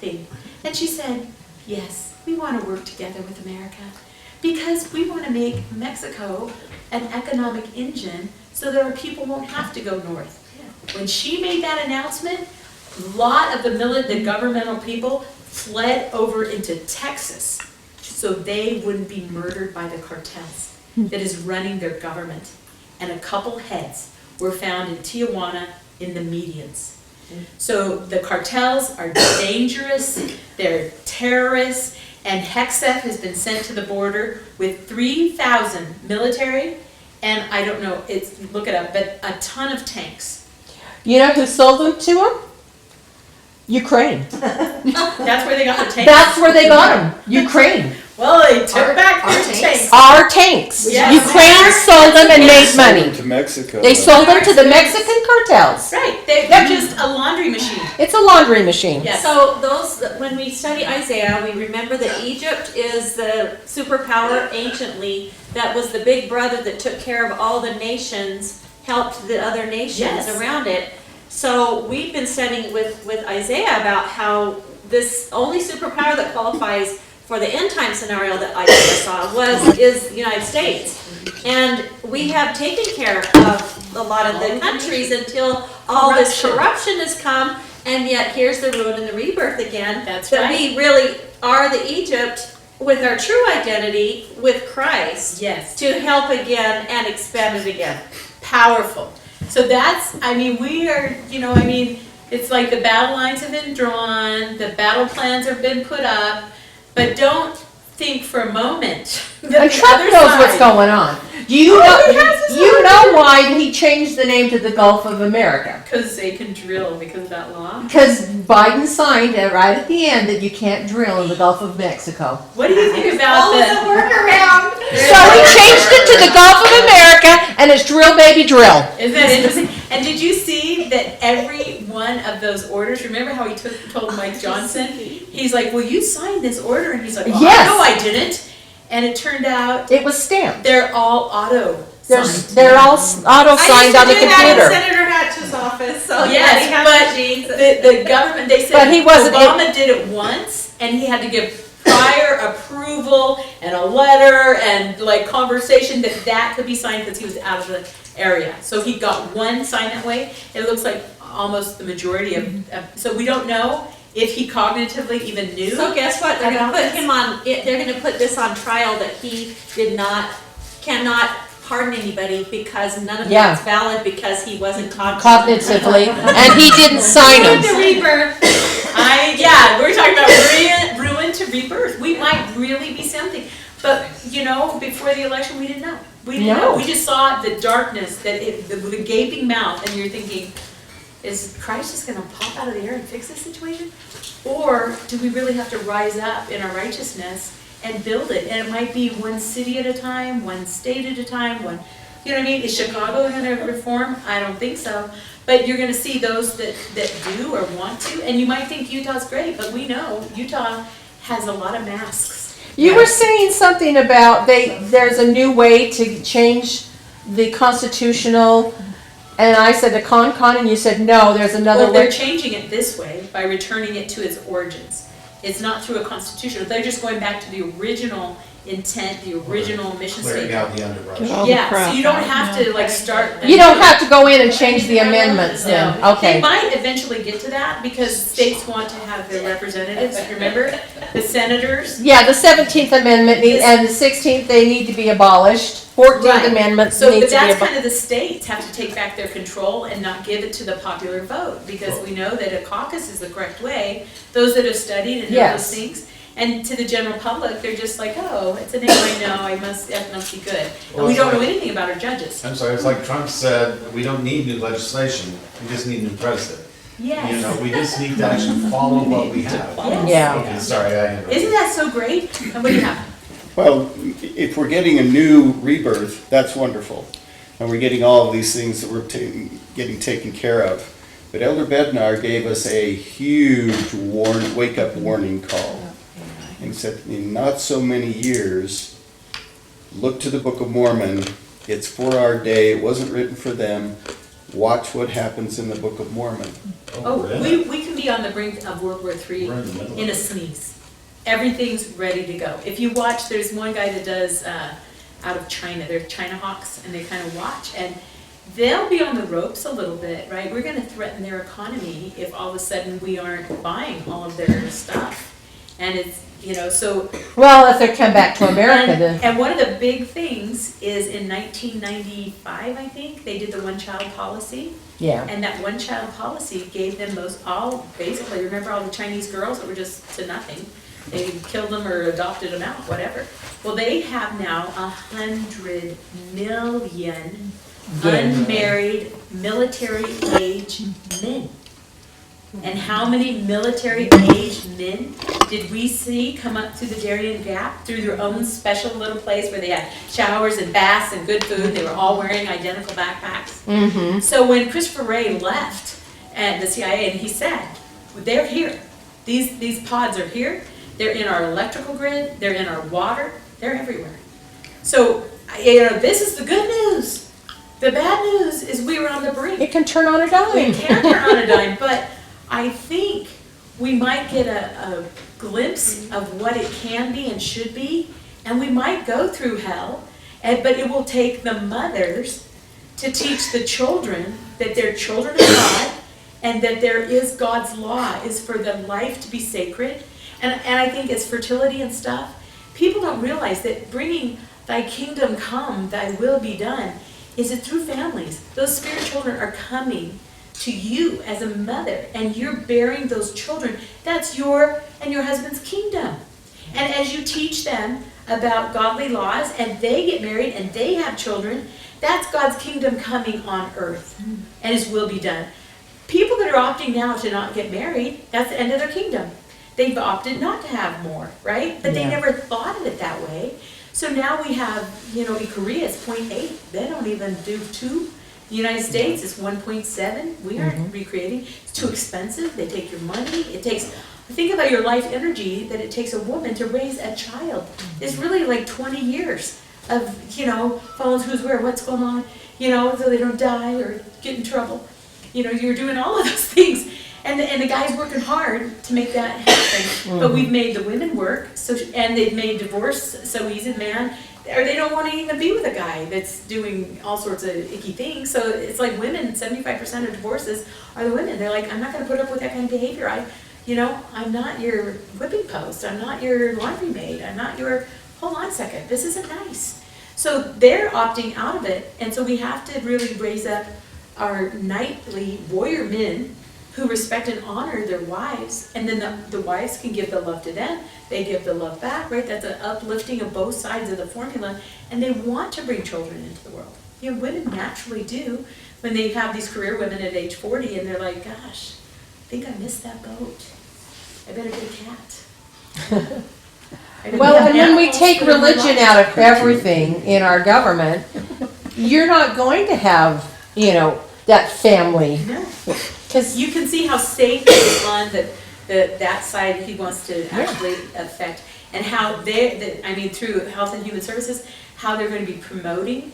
thing. And she said, yes, we want to work together with America because we want to make Mexico an economic engine so that our people won't have to go north. When she made that announcement, a lot of the governmental people fled over into Texas so they wouldn't be murdered by the cartels that is running their government. And a couple heads were found in Tijuana in the medians. So the cartels are dangerous, they're terrorists, and Hexeth has been sent to the border with 3,000 military, and I don't know, look it up, but a ton of tanks. You know who sold them to him? Ukraine. That's where they got the tanks? That's where they got them. Ukraine. Well, they took back their tanks. Our tanks. Yes. Ukraine sold them and made money. To Mexico. They sold them to the Mexican cartels. Right, they're just a laundry machine. It's a laundry machine. Yes. So when we study Isaiah, we remember that Egypt is the superpower anciently that was the big brother that took care of all the nations, helped the other nations Yes. around it. So we've been studying with Isaiah about how this only superpower that qualifies for the end time scenario that Isaiah saw is the United States. And we have taken care of a lot of the countries until all this corruption has come, and yet here's the ruin and the rebirth again. That's that right. we really are the Egypt with our true identity with Christ. Yes. To help again and expand it again. Powerful. So that's, we are, it's like the battle lines have been drawn, the battle plans have been put up, but don't think for a moment that And the Trump other knows what's side- going on. You know why he changed the name to the Gulf of America. Because they can drill because of that law. Because Biden signed it right at the end that you can't drill in the Gulf of Mexico. What do you think about the workaround. So he changed it to the Gulf of America, and it's drill baby drill. Isn't that interesting? And did you see that every one of those orders, remember how he told Mike Johnson, he's like, well, you signed this order, and he's like, well, Yes. no, I didn't. And it turned out It was stamped. they're all auto signed. They're all auto signed on the computer. Senator Hatch's office, so Yes, we have but machines. the government, they said But he wasn't- Obama did it once, and he had to give prior approval and a letter and like conversation that could be signed because he was out of the area. So he got one signed that way. It looks like almost the majority of so we don't know if he cognitively even knew. So guess what? They're about gonna put this. him on, they're gonna put this on trial that he cannot pardon anybody because none of Yeah. that's valid because he wasn't Cognitively, and he didn't sign The them. rebirth. We're talking about ruin to rebirth. We might really be something. But, before the election, we didn't know. We didn't know. No. We just saw the darkness, the gaping mouth, and you're thinking, Is Christ just gonna pop out of the air and fix this situation? Or do we really have to rise up in our righteousness and build it? And it might be one city at a time, one state at a time, you know what I mean? Is Chicago gonna reform? I don't think so. But you're gonna see those that do or want to, and you might think Utah's great, but we know Utah has a lot of masks. You were saying something about there's a new way to change the constitutional, and I said the con, and you said no, there's another Well, way. they're changing it this way by returning it to its origins. It's not through a constitution. They're just going back to the original intent, the original mission Clearing statement. out the underbrush. Get all the Yeah, crap so you don't have to like start. You don't have to go in and change the amendments then, No. They okay. might eventually get to that because states want to have their representatives, remember? The senators. Yeah, the 17th Amendment and the 16th, they need to be abolished. 14th Right. Amendment So, needs but to be that's abolished. kind of the states have to take back their control and not give it to the popular vote, because we know that a caucus is the correct way. Those that have studied and know Yes. those things, and to the general public, they're just like, oh, it's an I know, that must be good. And Well, we it's don't know like- anything about our judges. I'm sorry, it's like Trump said, we don't need new legislation, we just need new president. Yes. You know, we just need to actually follow what we have. Yes. Yeah. Okay, sorry, I interrupted. Isn't that so great? And what do you have? Well, if we're getting a new rebirth, that's wonderful. And we're getting all of these things that we're getting taken care of. But Elder Bednar gave us a huge wake-up warning call. And said, in not so many years, look to the Book of Mormon. It's for our day. It wasn't written for them. Watch what happens in the Book of Mormon. Oh, really? we can be on the brink of World War III We're in the middle of in a it. sneeze. Everything's ready to go. If you watch, there's one guy that does out of China. They're China hawks, and they kind of watch, and they'll be on the ropes a little bit, right? We're going to threaten their economy if all of a sudden we aren't buying all of their stuff. And it's, you know, so. Well, if they come back to America And, then. and one of the big things is in 1995, I think, they did the one-child policy. Yeah. And that one-child policy gave them basically, remember all the Chinese girls that were just to nothing? They killed them or adopted them out, whatever. Well, they have now 100 million unmarried military-age men. And how many military-aged men did we see come up through the Darien Gap through their own special little place where they had showers and baths and good food? They were all wearing identical backpacks. Mm-hmm. So when Christopher Wray left the CIA, and he said, they're here. These pods are here. They're in our electrical grid. They're in our water. They're everywhere. So, you know, this is the good news. The bad news is we were on the brink. It can turn on a We dime. can turn on a dime, but I think we might get a glimpse of what it can be and should be, and we might go through hell, but it will take the mothers to teach the children that they're children of God, and that there is God's law is for the life to be sacred. And I think as fertility and stuff, people don't realize that bringing thy kingdom come, thy will be done, is it through families. Those spirit children are coming to you as a mother, and you're bearing those children. That's your and your husband's kingdom. And as you teach them about godly laws, and they get married and they have children, that's God's kingdom coming on earth, and his will be done. People that are opting now to not get married, that's the end of their kingdom. They've opted not to have more, right? But they never thought of it that way. So now we have, you know, in Korea it's 0.8. They don't even do 2. The United States is 1.7. We aren't recreating. It's too expensive. They take your money. It takes, think about your life energy that it takes a woman to raise a child. It's really like 20 years of, you know, following who's where, what's going on, you know, so they don't die or get in trouble. You know, you're doing all of those things. And the guy's working hard to make that happen. But we've made the women work, and they've made divorce so easy, man. Or they don't want to even be with a guy that's doing all sorts of icky things. So it's like women, 75% of divorces are the women. They're like, I'm not going to put up with that kind of behavior. I'm not your whipping post. I'm not your laundry maid. I'm not your, hold on a second, this isn't nice. So they're opting out of it. And so we have to really raise up our knightly warrior men who respect and honor their wives, and then the wives can give the love to them, they give the love back, right? That's an uplifting of both sides of the formula, and they want to bring children into the world. you know, women naturally do when they have these career women at age 40 and they're like, gosh, I think I missed that boat. I better get a cat. Well, and when we take religion out of everything in our government, you're not going to have, you know, that family. No. Because You can see how safe it is on that side he wants to actually affect, and how through Health and Human Services, how they're going to be promoting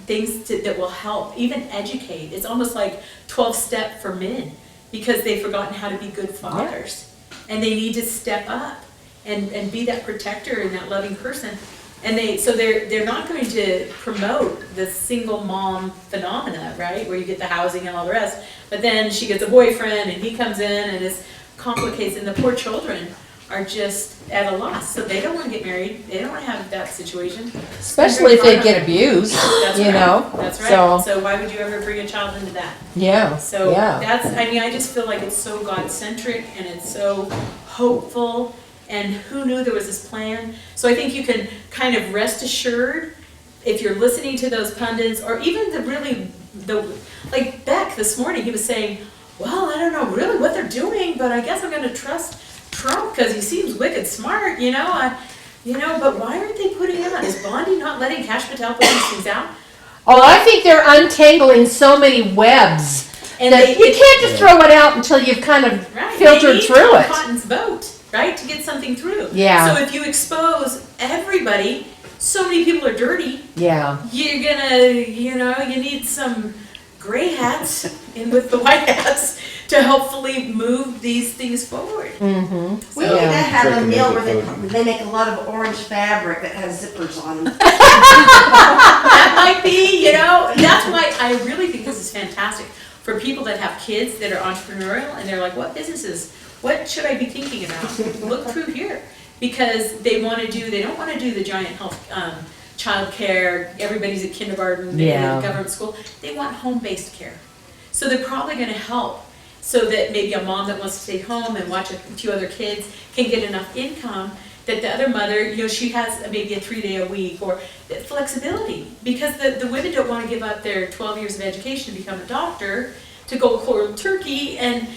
things that will help, even educate. It's almost like 12-step for men, because they've forgotten how to be good fathers. And they need to step up and be that protector and that loving person. And they're not going to promote the single mom phenomena, right? Where you get the housing and all the rest. But then she gets a boyfriend and he comes in and it complicates, and the poor children are just at a loss. So they don't want to get married. They don't want to have that situation. especially if they get abused, That's you right. know? That's right. So, So why would you ever bring a child into that? yeah, So yeah. I just feel like it's so God-centric and it's so hopeful, and who knew there was this plan? So I think you can kind of rest assured, if you're listening to those pundits, or even like Beck this morning, he was saying, well, I don't know really what they're doing, but I guess I'm gonna trust Trump because he seems wicked smart, you know? But why aren't they putting it on? Is Bondi not letting Cash Patel put these things out? Oh, I think they're untangling so many webs And that you can't just throw it out until you've kind of Right. filtered They need through Tom it. Cotton's vote, right, to get something through. Yeah. So if you expose everybody, so many people are dirty, Yeah. you're gonna, you need some gray hats in with the white hats to hopefully move these things forward. Mm-hmm. We need to Yeah. have a Drinking meal the where food. they make a lot of orange fabric that has zippers on them. That might be, that's why I really think this is fantastic for people that have kids that are entrepreneurial and they're like, what should I be thinking about? Look through here, because they don't want to do the giant health, childcare, everybody's at kindergarten, Yeah. government school. They want home-based care. So they're probably going to help so that maybe a mom that wants to stay home and watch a few other kids can get enough income that the other mother, she has maybe a 3-day-a-week, or flexibility, because the women don't want to give up their 12 years of education to become a doctor, to go cold turkey and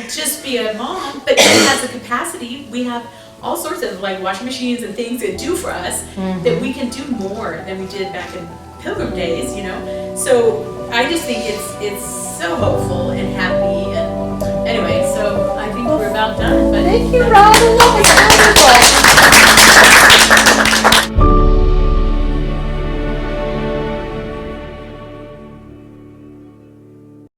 just be a mom, but she has the capacity. We have all sorts of like washing machines and things that do for us that we can do more than we did back in Pilgrim days, So I just think it's so hopeful and happy, and anyway, so I think we're about done. But Thank you, Robin. That was wonderful.